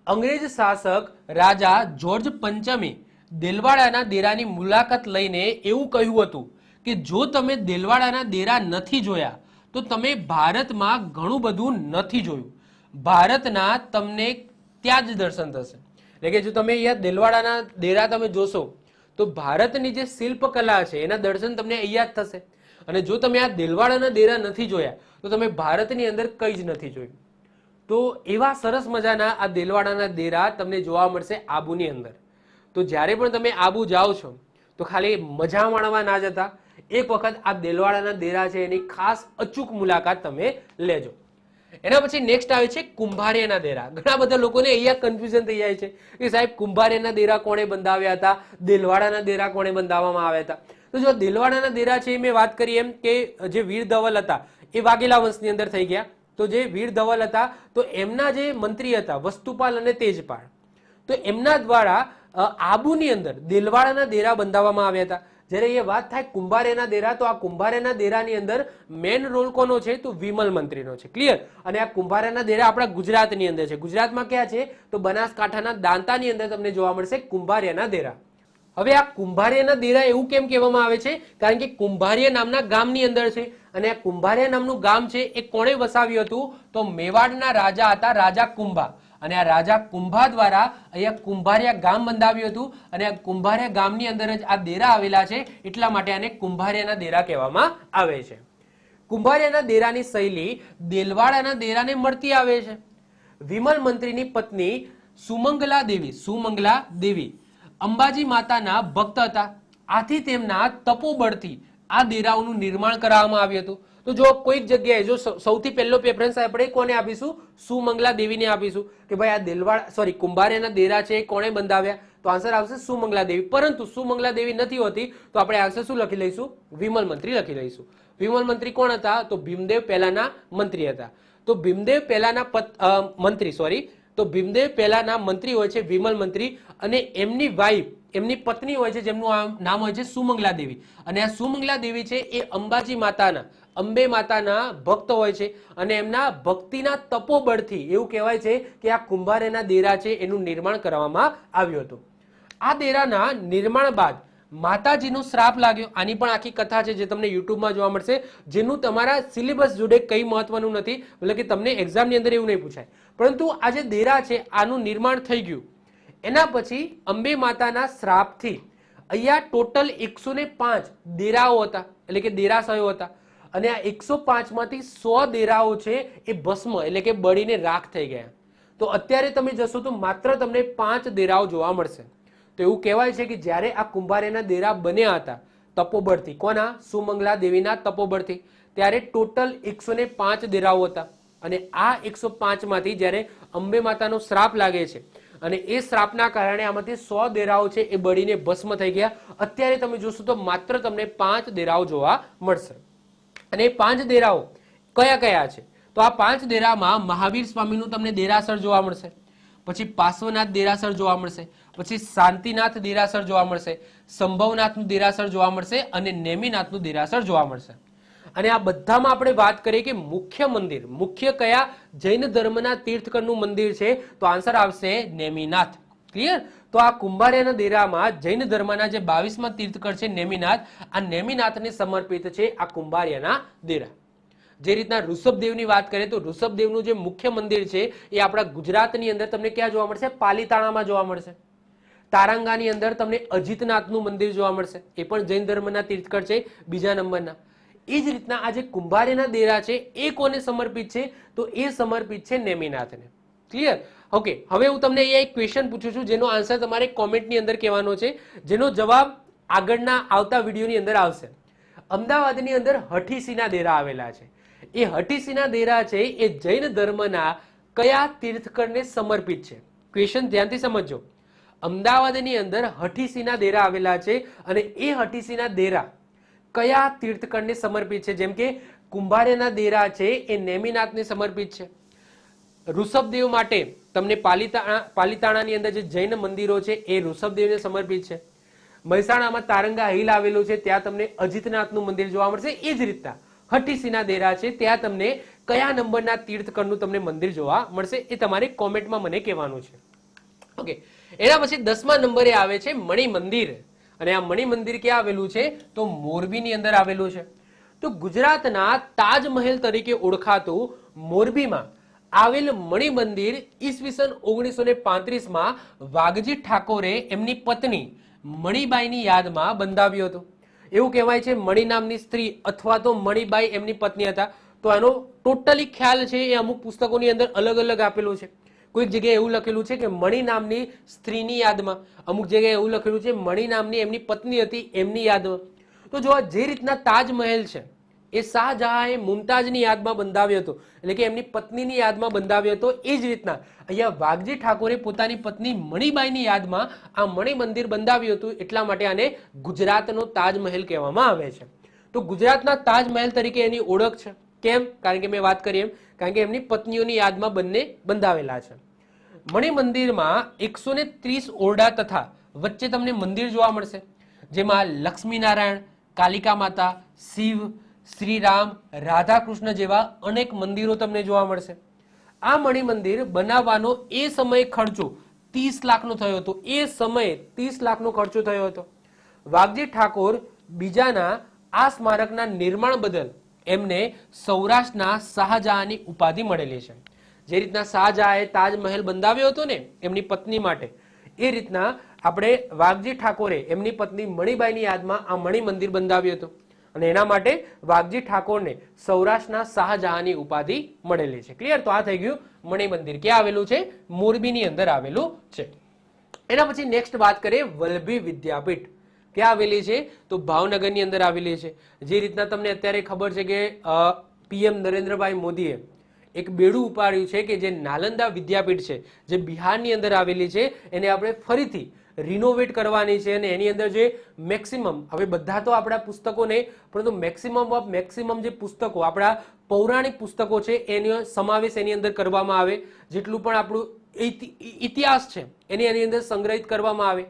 અંગ્રેજ શાસક રાજા જોર્જ પંચમે દેલવાડાના દેરાની મુલાકાત લઈને એવું કહ્યું હતું કે જો તમે દેલવાડાના દેરા નથી જોયા તો તમે ભારતમાં ઘણું બધું નથી જોયું. ભારતના તમને ત્યાં જ દર્શન થશે. એટલે કે જો તમે અહીંયા દેલવાડાના દેરા તમે જોશો તો ભારતની જે શિલ્પકલા છે એના દર્શન તમને અહીંયા જ થશે. અને જો તમે આ દેલવાડાના દેરા નથી જોયા તો તમે ભારતની અંદર કંઈ જ નથી જોયું. તો એવા સરસ મજાના આ દેલવાડાના દેરા તમને જોવા મળશે આબુની અંદર. તો જ્યારે પણ તમે આબુ જાઓ છો તો ખાલી મજા માણવા ના જતા, એક વખત આ દેલવાડાના દેરા છે એની ખાસ અચૂક મુલાકાત તમે લેજો. એના પછી નેક્સ્ટ આવે છે કુંભારિયાના દેરા. ઘણા બધા લોકોને અહીંયા કન્ફ્યુઝન થઈ જાય છે કે સાહેબ કુંભારિયાના દેરા કોણે બંધાવ્યા હતા, દેલવાડાના દેરા કોણે બંધાવવામાં આવ્યા હતા. તો જો દેલવાડાના દેરા છે મેં વાત કરી એમ કે જે વીર ધવલ હતા એ વાઘેલા વંશની અંદર થઈ ગયા. તો જે વીર ધવલ હતા તો એમના જે મંત્રી હતા વસ્તુપાલ અને તેજપાલ, તો એમના દ્વારા આબુની અંદર દેલવાડાના દેરા બંધાવવામાં આવ્યા હતા. જ્યારે એ વાત થાય કુંભારિયાના દેરા, તો આ કુંભારિયાના દેરાની અંદર મેન રોલ કોનો છે? તો વિમલ મંત્રીનો છે. ક્લિયર? અને આ કુંભારિયાના દેરા આપણા ગુજરાતની અંદર છે. ગુજરાતમાં ક્યાં છે? તો બનાસકાંઠાના દાંતાની અંદર તમને જોવા મળશે કુંભારિયાના દેરા. હવે આ કુંભારિયાના દેરા એવું કેમ કહેવામાં આવે છે? કારણ કે કુંભારિયા નામના ગામની અંદર છે. અને આ કુંભારિયા નામનું ગામ છે એ કોણે વસાવ્યું હતું? તો મેવાડના રાજા હતા, રાજા કુંભા. અને આ રાજા કુંભા દ્વારા અહીંયા કુંભારિયા ગામ બંધાવ્યું હતું. અને આ કુંભારિયા ગામની અંદર જ આ દેરા આવેલા છે, એટલા માટે આને કુંભારિયાના દેરા કહેવામાં આવે છે. કુંભારિયાના દેરાની શૈલી દેલવાડાના દેરાને મળતી આવે છે. વિમલ મંત્રીની પત્ની સુમંગલા દેવી અંબાજી માતાના ભક્ત હતા, આથી તેમના તપોબળથી આ દેરાઓનું નિર્માણ કરવામાં આવ્યું હતું. તો જો કોઈક જગ્યાએ જો સૌથી પહેલો પ્રેફરન્સ આપણે કોને આપીશું? સુમંગલા દેવીને આપીશું કે ભાઈ આ દેલવાડ કુંભારિયાના દેરા છે એ કોણે બંધાવ્યા? તો આન્સર આવશે સુમંગલા દેવી. પરંતુ સુમંગલા દેવી નથી હોતી તો આપણે આન્સર શું લખી લઈશું? વિમલ મંત્રી લખી લઈશું. વિમલ મંત્રી કોણ હતા? તો ભીમદેવ પહેલાના મંત્રી હતા. તો ભીમદેવ પહેલાના ભીમદેવ પહેલાના મંત્રી હોય છે વિમલ મંત્રી, અને એમની વાઈફ એમની પત્ની હોય છે જેમનું નામ હોય છે સુમંગલા દેવી. અને આ સુમંગલા દેવી છે એ અંબાજી માતાના અંબે માતાના ભક્ત હોય છે, અને એમના ભક્તિના તપોબળથી એવું કહેવાય છે કે આ કુંભારેના દેરા છે એનું નિર્માણ કરવામાં આવ્યું હતું. આ દેરાના નિર્માણ બાદ માતાજીનો શ્રાપ લાગ્યો. આની પણ આખી કથા છે જે તમને યુટ્યુબમાં જોવા મળશે, જેનું તમારા સિલેબસ જોડે કઈ મહત્વનું નથી, એટલે કે તમને એક્ઝામની અંદર એવું નહીં પૂછાય. પરંતુ આ જે દેરા છે આનું નિર્માણ થઈ ગયું. એના પછી અંબે માતાના શ્રાપથી અહીંયા ટોટલ 105 દેરાઓ હતા, એટલે કે દેરાશયો હતા. અને આ 105 માંથી 100 દેરાઓ છે એ ભસ્મ એટલે કે બળીને રાખ થઈ ગયા. તો અત્યારે તમે જશો તો માત્ર તમને 5 દેરાઓ જોવા મળશે. તો એવું કહેવાય છે કે જ્યારે આ કુંભારેના દેરા બન્યા હતા તપોબળથી, કોના? સુમંગલા દેવીના તપોબળથી, ત્યારે ટોટલ 105 દેરાઓ હતા. અને આ 105 માંથી જ્યારે અંબે માતાનો શ્રાપ લાગે છે અને એ શ્રાપના કારણે આમાંથી 100 દેરાઓ છે એ બળીને ભસ્મ થઈ ગયા. અત્યારે તમે જોશો તો માત્ર તમને 5 દેરાઓ જોવા મળશે. અને 5 દેરાઓ કયા કયા છે? તો આ 5 દેરામાં મહાવીર સ્વામીનું તમને દેરાસર જોવા મળશે, પછી પાર્શ્વનાથ દેરાસર જોવા મળશે, પછી શાંતિનાથ દેરાસર જોવા મળશે, સંભવનાથનું દેરાસર જોવા મળશે, અને નેમિનાથનું દેરાસર જોવા મળશે. અને આ બધામાં આપણે વાત કરીએ કે મુખ્ય મંદિર, મુખ્ય કયા જૈન ધર્મના તીર્થકરનું મંદિર છે? તો આન્સર આવશે નેમિનાથ. ક્લિયર? તો આ કુંભારિયાના દેરામાં જૈન ધર્મના જે 22મા તીર્થકર છે નેમિનાથ, આ નેમિનાથને સમર્પિત છે આ કુંભારિયાના દેરા. જે રીતના ઋષભદેવની વાત કરીએ તો ઋષભદેવનું જે મુખ્ય મંદિર છે એ આપણા ગુજરાતની અંદર તમને ક્યાં જોવા મળશે? પાલીતાણામાં જોવા મળશે. તારંગાની અંદર તમને અજીતનાથનું મંદિર જોવા મળશે, એ પણ જૈન ધર્મના તીર્થકર છે, 2જા નંબરના. એ જ રીતના આ જે કુંભારિયાના દેરા છે એ કોને સમર્પિત છે? તો એ સમર્પિત છે નેમિનાથને. ક્લિયર? ઓકે, હવે હું તમને અહીંયા એક ક્વેશ્ચન પૂછું છું જેનો આન્સર તમારે કોમેન્ટની અંદર કહેવાનો છે, જેનો જવાબ આગળના આવતા વિડીયોની અંદર આવશે. અમદાવાદની અંદર હઠીસીના દેરા આવેલા છે. એ હઠીસીના દેરા છે એ જૈન ધર્મના કયા તીર્થકરને સમર્પિત છે? ક્વેશ્ચન ધ્યાનથી સમજજો. અમદાવાદની અંદર હઠીસીના દેરા આવેલા છે, અને એ હઠીસીના દેરા કયા તીર્થકરને સમર્પિત છે? જેમ કે કુંભારિયાના દેરા છે એ નેમિનાથને સમર્પિત છે. ઋષભદેવ માટે તમને પાલીતાણાની અંદર જે જૈન મંદિરો છે એ ઋષભદેવને સમર્પિત છે. મહેસાણામાં તારંગા હિલ આવેલું છે, ત્યાં તમને અજીતનાથનું મંદિર જોવા મળશે. એ જ રીતના હઠીસીના દેરા છે ત્યાં તમને કયા નંબરના તીર્થકરનું તમને મંદિર જોવા મળશે એ તમારે કોમેન્ટમાં મને કહેવાનું છે. ઓકે, એના પછી 10મા નંબરે આવે છે મણિ મંદિર. અને આ મણિ મંદિર ક્યાં આવેલું છે? તો મોરબીની અંદર આવેલું છે. તો ગુજરાતના તાજમહેલ તરીકે ઓળખાતું મોરબીમાં આવેલ મણિ મંદિર ઈસવીસન 1935માં વાઘજી ઠાકોરે એમની પત્ની મણિબાઈની યાદમાં બંધાવ્યું હતું. એવું કહેવાય છે મણિ નામની સ્ત્રી અથવા તો મણિબાઈ એમની પત્ની હતા. તો આનો ટોટલી ખ્યાલ છે એ અમુક પુસ્તકોની અંદર અલગ અલગ આપેલું છે. કોઈક જગ્યાએ એવું લખેલું છે કે મણિ નામની સ્ત્રીની યાદમાં, અમુક જગ્યાએ એવું લખેલું છે મણિ નામની એમની પત્ની હતી એમની યાદમાં. તો જો જે રીતના તાજમહેલ છે એ શાહજહાએ મુમતાજની યાદમાં બંધાવ્યો હતો, એટલે કે એમની પત્નીની યાદમાં બંધાવ્યો હતો, એ જ રીતના અહીંયા વાઘજી ઠાકોરે પોતાની પત્ની મણિબાઈની યાદમાં આ મણિ મંદિર બંધાવ્યું હતું. એટલા માટે આને ગુજરાતનો તાજમહેલ કહેવામાં આવે છે. તો ગુજરાતના તાજમહેલ તરીકે એની ઓળખ છે. કેમ? કારણ કે મેં વાત કરી એમ, કારણ કે એમની પત્નીઓની યાદમાં બંને બંધાવેલા છે. મણિ મંદિરમાં 130 ઓરડા તથા વચ્ચે તમને મંદિર જોવા મળશે, જેમાં લક્ષ્મીનારાયણ, કાલિકા માતા, શિવ, શ્રીરામ, રાધાકૃષ્ણ જેવા અનેક મંદિરો તમને જોવા મળશે. આ મણિ મંદિર બનાવવાનો એ સમયે ખર્ચો 30 લાખનો થયો હતો. એ સમયે 30 લાખનો ખર્ચો થયો હતો. વાઘજી ઠાકોર બીજાના આ સ્મારકના નિર્માણ બદલ એમને સૌરાષ્ટ્રના શાહજહાંની ઉપાધિ મળેલી છે. જે રીતના શાહજહાંએ તાજમહેલ બંધાવ્યો હતો ને એમની પત્ની માટે, એ રીતના આપણે વાઘજી ઠાકોરે એમની પત્ની મણિબાઈની યાદમાં આ મણિ મંદિર બંધાવ્યું હતું, અને એના માટે વાઘજી ઠાકોરને સૌરાષ્ટ્રના શાહજહાંની ઉપાધિ મળેલી છે. ક્લિયર? તો આ થઈ ગયું મણિ મંદિર. ક્યાં આવેલું છે? મોરબીની અંદર આવેલું છે. એના પછી નેક્સ્ટ વાત કરીએ વલ્લભી વિદ્યાપીઠ ક્યાં આવેલી છે તો ભાવનગરની અંદર આવેલી છે. જે રીતના તમને અત્યારે ખબર છે કે પીએમ નરેન્દ્રભાઈ મોદીએ એક બેડું ઉપાડ્યું છે કે જે નાલંદા વિદ્યાપીઠ છે જે બિહારની અંદર આવેલી છે એને આપણે ફરીથી રિનોવેટ કરવાની છે અને એની અંદર જે મેક્સિમમ, હવે બધા તો આપણા પુસ્તકો નહીં પરંતુ મેક્સિમમ ઓફ મેક્સિમમ જે પુસ્તકો આપણા પૌરાણિક પુસ્તકો છે એનો સમાવેશ એની અંદર કરવામાં આવે, જેટલું પણ આપણું ઇતિહાસ છે એની અંદર સંગ્રહિત કરવામાં આવે.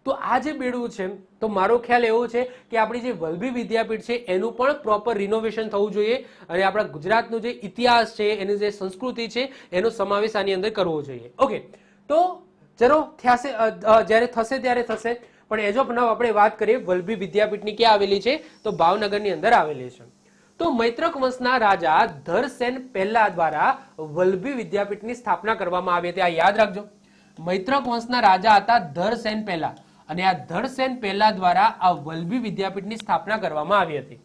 તો આ જે બેડું છે તો મારો ખ્યાલ એવો છે કે આપણી જે વલ્લભી વિદ્યાપીઠ છે એનું પણ પ્રોપર રિનોવેશન થવું જોઈએ અને આપણા ગુજરાતનો જે ઇતિહાસ છે એની જે સંસ્કૃતિ છે એનો સમાવેશ આની અંદર કરવો જોઈએ. ઓકે, તો ચલો જ્યારે થશે ત્યારે થશે, પણ એઝ ઓફ નાઉ આપણે વાત કરીએ વલ્લભી વિદ્યાપીઠની ક્યાં આવેલી છે તો ભાવનગરની અંદર આવેલી છે. તો મૈત્રક વંશના રાજા ધરસેન પહેલા દ્વારા વલ્લભી વિદ્યાપીઠની સ્થાપના કરવામાં આવી હતી. આ યાદ રાખજો, મૈત્રક વંશના રાજા હતા ધરસેન પહેલા અને આ ધરસેન પહેલા દ્વારા આ વલ્લભી વિદ્યાપીઠની સ્થાપના કરવામાં આવી હતી.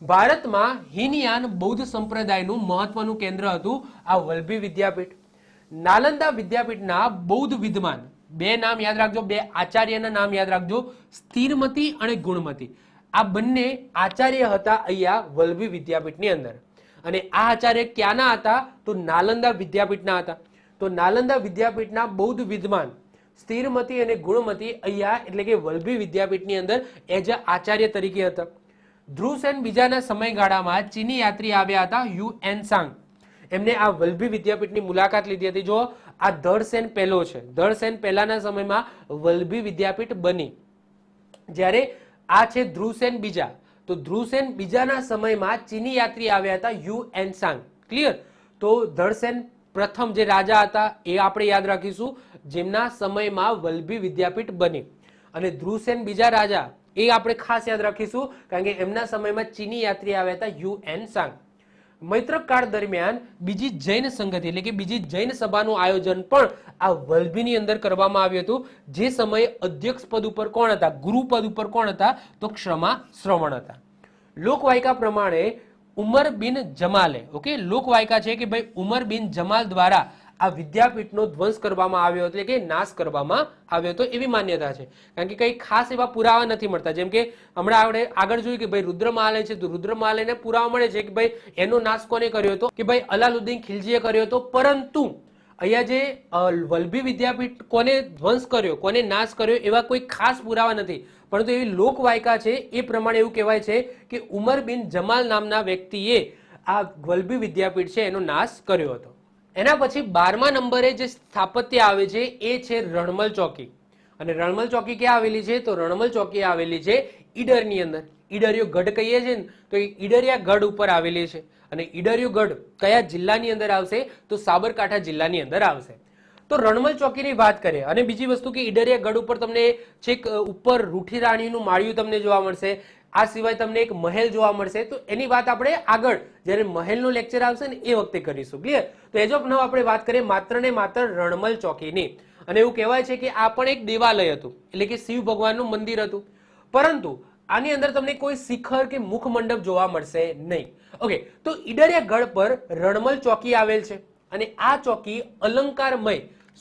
ભારતમાં હીનયાન બૌદ્ધ સંપ્રદાયનું મહત્વનું કેન્દ્ર હતું આ વલ્લભી વિદ્યાપીઠ. નાલંદા વિદ્યાપીઠના બૌદ્ધ વિદ્વાન, બે નામ યાદ રાખજો, બે આચાર્યના નામ યાદ રાખજો, સ્થિરમતી અને ગુણમતી. આ બંને આચાર્ય હતા અહીંયા વલ્લભી વિદ્યાપીઠની અંદર. અને આ આચાર્ય ક્યાંના હતા તો નાલંદા વિદ્યાપીઠના હતા. તો નાલંદા વિદ્યાપીઠના બૌદ્ધ વિદ્વાન સ્થિરમતી અને ગુણમતી અહીંયા એટલે કે વલ્લભી વિદ્યાપીઠની અંદર એઝ અ આચાર્ય તરીકે હતા. ધ્રુવસેન બીજાના સમયગાળામાં ચીની યાત્રી આવ્યા હતા યુએન સાંગ. એમને આ વલ્લભી વિદ્યાપીઠની મુલાકાત લીધી હતી. જો આ ધરસેન પહેલો છે, ધરસેન પહેલાના સમયમાં વલ્લભી વિદ્યાપીઠ બની. જ્યારે આ છે ધ્રુવસેન બીજા, તો ધ્રુવસેન બીજાના સમયમાં ચીની યાત્રી આવ્યા હતા યુએન સાંગ. ક્લિયર? તો ધરસેન પ્રથમ જે રાજા હતા એ આપણે યાદ રાખીશું જેમના સમયમાં વલ્લભી વિદ્યાપીઠ બની, અને ધ્રુવસેન બીજા રાજા એ આપણે ખાસ યાદ રાખીશું કારણ કે એમના સમયમાં ચીની યાત્રી આવ્યા હતા યુએન સાંગ. મૈત્રક કાળ દરમિયાન બીજી જૈન સંગતિ એટલે કે બીજી જૈન સભાનું આયોજન પણ આ વલ્લભીની અંદર કરવામાં આવ્યું હતું. જે સમયે અધ્યક્ષ પદ ઉપર કોણ હતા, ગુરુ પદ ઉપર કોણ હતા તો ક્ષમા શ્રવણ હતા. લોકવાયકા પ્રમાણે ઉમર બિન જમાલે, ઓકે, લોકવાયકા છે કે ભાઈ ઉમર બિન જમાલ દ્વારા આ વિદ્યાપીઠનો ધ્વંસ કરવામાં આવ્યો એટલે કે નાશ કરવામાં આવ્યો હતો એવી માન્યતા છે. કારણ કે કઈ ખાસ એવા પુરાવા નથી મળતા. જેમ કે હમણાં આપણે આગળ જોયું કે ભાઈ રુદ્રમહાલય છે તો રુદ્રમહાલયને પુરાવા મળે છે કે ભાઈ એનો નાશ કોને કર્યો હતો કે ભાઈ અલાઉદ્દીન ખિલજીએ કર્યો હતો. પરંતુ અહીંયા જે વલ્લભી વિદ્યાપીઠ કોને ધ્વંસ કર્યો, કોને નાશ કર્યો એવા કોઈ ખાસ પુરાવા નથી. પરંતુ એવી લોકવાયકા છે એ પ્રમાણે એવું કહેવાય છે કે ઉમર બિન જમાલ નામના વ્યક્તિએ આ વલ્લભી વિદ્યાપીઠ છે એનો નાશ કર્યો હતો. એના પછી 12મા નંબરે જે સ્થાપત્ય આવે છે એ છે રણમલ ચોકી. અને રણમલ ચોકી ક્યાં આવેલી છે તો રણમલ ચોકી આવેલી છે ઈડરની અંદર. ઈડરિયો ગઢ કહીએ છીએ ને તો એ ઈડરિયા ગઢ ઉપર આવેલી છે. અને ઈડરિયો ગઢ કયા જિલ્લાની અંદર આવશે તો સાબરકાંઠા જિલ્લાની અંદર આવશે. તો રણમલ ચોકીની વાત કરીએ. અને બીજી વસ્તુ કે ઈડરિયા ગઢ ઉપર તમને છેક ઉપર રૂઠી રાણીનું માળિયું તમને જોવા મળશે. આ સિવાય તમને એક મહેલ જોવા મળશે. તો એની વાત આપણે આગળ જ્યારે મહેલનો લેક્ચર આવશે ને એ વખતે કરીશું. ક્લિયર? તો એજ ઓફ નાઉ આપણે વાત કરીએ માત્ર ને માત્ર રણમલ ચોકીની. અને એવું કહેવાય છે કે આ પણ એક દેવાલય હતું એટલે કે શિવ ભગવાનનું મંદિર હતું. પરંતુ આની અંદર તમને કોઈ શિખર કે મુખ મંડપ જોવા મળશે નહીં. ઓકે, તો ઈડરિયા ગઢ પર રણમલ ચોકી આવેલ છે અને આ ચોકી અલંકારમય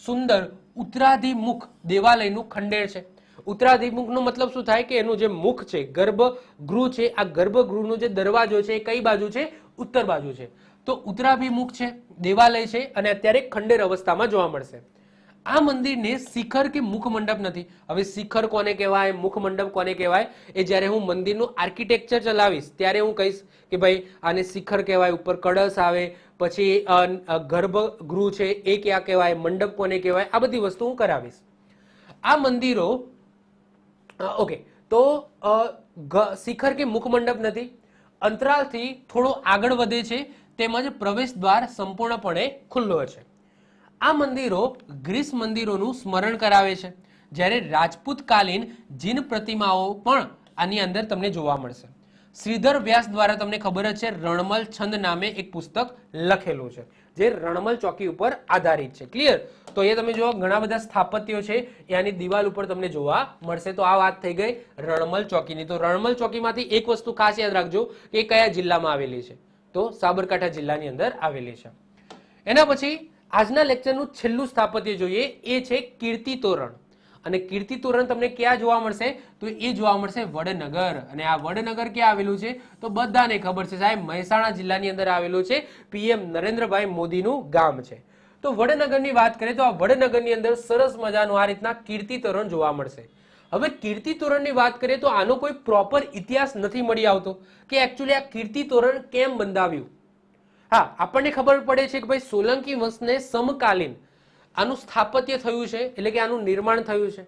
સુંદર ઉત્તરાધિમુખ દેવાલયનું ખંડેર છે. ઉત્તરાધિમુખનો મતલબ શું થાય કે એનું જે મુખ છે, ગર્ભગૃહ છે, આ ગર્ભગૃહનો જે દરવાજો છે એ કઈ બાજુ છે? ઉત્તર બાજુ છે. તો ઉત્તરાભિમુખ છે, દેવાલય છે અને અત્યારે ખંડેર અવસ્થામાં જોવા મળશે. આ મંદિરને શિખર કે મુખ મંડપ નથી. હવે શિખર કોને કહેવાય, મુખ મંડપ કોને કહેવાય એ જ્યારે હું મંદિરનું આર્કિટેક્ચર ચલાવીશ ત્યારે હું કહીશ કે ભાઈ આને શિખર કહેવાય, ઉપર કળશ આવે, પછી ગર્ભગૃહ છે એ ક્યાં કહેવાય, મંડપ કોને કહેવાય, આ બધી વસ્તુ હું કરાવીશ. આ મંદિરો ઓકે, તો શિખર કે મુખ મંડપ નથી, અંતરાલથી થોડો આગળ વધે છે, તેમજ પ્રવેશ દ્વાર સંપૂર્ણપણે ખુલ્લો છે. આ મંદિરો ગ્રીસ મંદિરોનું સ્મરણ કરાવે છે, જ્યારે રાજપૂત કાલીન જીન પ્રતિમાઓ પણ આની અંદર તમને જોવા મળશે. શ્રીધર વ્યાસ દ્વારા તમને ખબર જ છે રણમલ છંદ નામે એક પુસ્તક લખેલું છે જે રણમલ ચોકી ઉપર આધારિત છે. ક્લિયર? તો એ તમે જો ઘણા બધા સ્થાપત્યો છે એ આની દિવાલ ઉપર તમને જોવા મળશે. તો આ વાત થઈ ગઈ રણમલ ચોકીની. તો રણમલ ચોકીમાંથી એક વસ્તુ ખાસ યાદ રાખજો કે કયા જિલ્લામાં આવેલી છે તો સાબરકાંઠા જિલ્લાની અંદર આવેલી છે. એના પછી આજના લેક્ચરનું છેલ્લું સ્થાપત્ય જોઈએ એ છે કીર્તિ તોરણ. અને કીર્તિ તોરણ તમને ક્યાં જોવા મળશે? તો એ જોવા મળશે વડનગર. અને આ વડનગર ક્યાં આવેલું છે? તો બધાને ખબર છે સાહેબ, મહેસાણા જિલ્લાની અંદર આવેલું છે. પીએમ નરેન્દ્રભાઈ મોદીનું ગામ છે. તો વડનગરની વાત કરીએ તો આ વડનગરની અંદર સરસ મજાનું આ રીતના કીર્તિ તોરણ જોવા મળશે. હવે કીર્તિ તોરણની વાત કરીએ તો આનો કોઈ પ્રોપર ઇતિહાસ નથી મળી આવતો કે એકચ્યુઅલી આ કીર્તિ તોરણ કેમ બંધાવ્યું. હા, આપણને ખબર પડે છે કે ભાઈ સોલંકી વંશને સમકાલીન આનું સ્થાપત્ય થયું છે, એટલે કે આનું નિર્માણ થયું છે.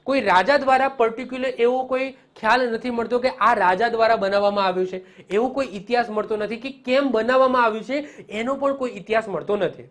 કોઈ રાજા દ્વારા પર્ટિક્યુલર એવો કોઈ ખ્યાલ નથી મળતો કે આ રાજા દ્વારા બનાવવામાં આવ્યું છે, એવો કોઈ ઇતિહાસ મળતો નથી કે કેમ બનાવવામાં આવ્યું છે, એનો પણ કોઈ ઇતિહાસ મળતો નથી.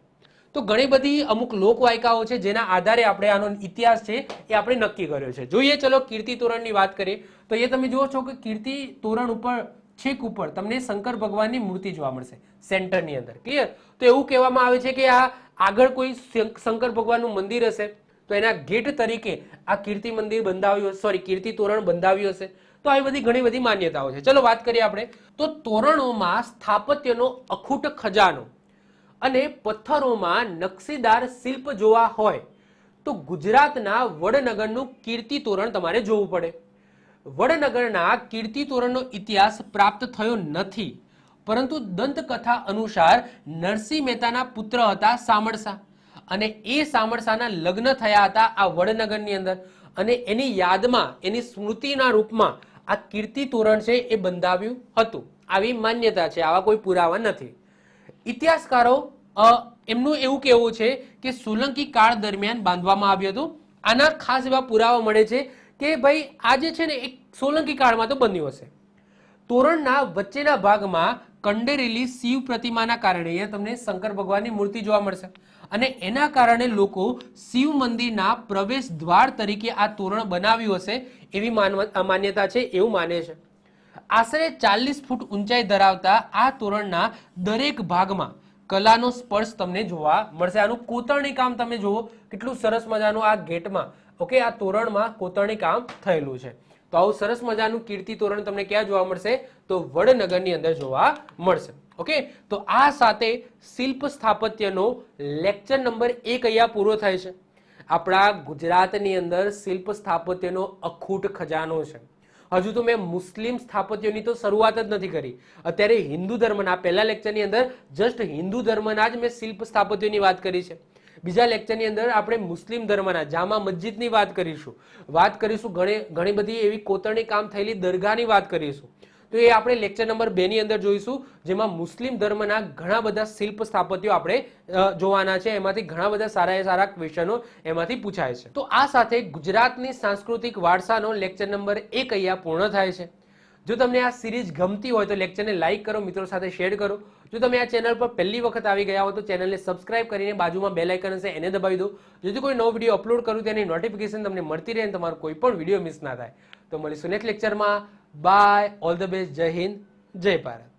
તો ઘણી બધી અમુક લોકવાયકાઓ છે જેના આધારે આપણે આનો ઇતિહાસ છે એ આપણે નક્કી કર્યો છે. જોઈએ ચલો કીર્તિ તોરણની વાત કરીએ તો એ તમે જુઓ છો કે કીર્તિ તોરણ ઉપર છેક ઉપર તમને શંકર ભગવાનની મૂર્તિ જોવા મળશે સેન્ટરની અંદર. ક્લિયર? તો એવું કહેવામાં આવે છે કે આ આગળ કોઈ શંકર ભગવાનનું મંદિર હશે તો એના ગેટ તરીકે આ કીર્તિ મંદિર બંધાવ્યું, સોરી કીર્તિ તોરણ બંધાવ્યું હશે. તો આવી બધી ઘણી બધી માન્યતાઓ છે. ચલો વાત કરીએ આપણે. તો તોરણોમાં સ્થાપત્યનો અખૂટ ખજાનો અને પથ્થરોમાં નકશીદાર શિલ્પ જોવા હોય તો ગુજરાતના વડનગરનું કીર્તિ તોરણ તમારે જોવું પડે. વડનગરના કીર્તિ તોરણનો ઇતિહાસ પ્રાપ્ત થયો નથી, પરંતુ દંતકથા અનુસાર નરસિંહ મહેતાના પુત્ર હતા સામળસા, અને એ સામળસાના લગ્ન થયા હતા આ વડનગરની અંદર, અને એની યાદમાં એની સ્મૃતિના રૂપમાં આ કીર્તિ તોરણ છે એ બંધાવ્યું હતું. આવી માન્યતા છે, આવા કોઈ પુરાવા નથી. ઇતિહાસકારો એમનું એવું કહેવું છે કે સોલંકી કાળ દરમિયાન બાંધવામાં આવ્યું હતું. આના ખાસ એવા પુરાવા મળે છે કે ભાઈ આ જે છે ને એક સોલંકી કાળમાં તો બન્યું હશે. તોરણના વચ્ચેના ભાગમાં કંડેરેલી શિવ પ્રતિમાના કારણે અહીંયા તમને શંકર ભગવાનની મૂર્તિ જોવા મળશે, અને એના કારણે લોકો શિવ મંદિરના પ્રવેશ દ્વાર તરીકે આ તોરણ બનાવ્યું હશે એવી માન્યતા છે, એવું માને છે. આશરે 40 ફૂટ ઊંચાઈ ધરાવતા આ તોરણના દરેક ભાગમાં કલાનો સ્પર્શ તમને જોવા મળશે. આનું કોતરણી કામ તમે જુઓ કેટલું સરસ મજાનું આ ગેટમાં, ઓકે, આ તોરણમાં કોતરણી કામ થયેલું છે. તો આવું સરસ મજાનું કીર્તિ તોરણ તમને ક્યાં જોવા મળશે? તો વડનગરની અંદર જોવા મળશે. ઓકે, તો આ સાથે શિલ્પ સ્થાપત્યનો લેક્ચર નંબર 1 અહીંયા પૂરો થાય છે. આપણા ગુજરાતની અંદર શિલ્પ સ્થાપત્યનો અખૂટ ખજાનો છે. હજુ તો મેં મુસ્લિમ સ્થાપત્યોની તો શરૂઆત જ નથી કરી. અત્યારે હિન્દુ ધર્મના પહેલા લેક્ચરની અંદર જસ્ટ હિન્દુ ધર્મના જ મેં શિલ્પ સ્થાપત્યોની વાત કરી છે. બીજા લેક્ચરની અંદર આપણે મુસ્લિમ ધર્મના જામા મસ્જિદની વાત કરીશું, ઘણી બધી એવી કોતરણી કામ થયેલી દરગાહની વાત કરીશું. તો એ આપણે લેક્ચર નંબર 2 ની અંદર જોઈશું, જેમાં મુસ્લિમ ધર્મના ઘણા બધા શિલ્પ સ્થાપત્યો આપણે જોવાના છે. એમાંથી ઘણા બધા સારા ક્વેશ્ચનો એમાંથી પૂછાય છે. તો આ સાથે ગુજરાતની સાંસ્કૃતિક વારસાનો લેક્ચર નંબર 1 અહીંયા પૂર્ણ થાય છે. જો તમને આ સિરીઝ ગમતી હોય તો લેક્ચરને લાઈક કરો, મિત્રો સાથે શેર કરો. જો તમે આ ચેનલ પર પહેલી વખત આવી ગયા હો તો ચેનલને સબસ્ક્રાઇબ કરીને બાજુમાં બેલ આઇકન હશે એને દબાવી દો, જેથી કોઈ નવો વિડીયો અપલોડ કરું તેની નોટિફિકેશન તમને મળતી રહે અને તમારો કોઈ પણ વિડીયો મિસ ના થાય. તો મળીશું નેક્સ્ટ લેક્ચરમાં. બાય, ઓલ ધ બેસ્ટ, જય હિન્દ, જય ભારત.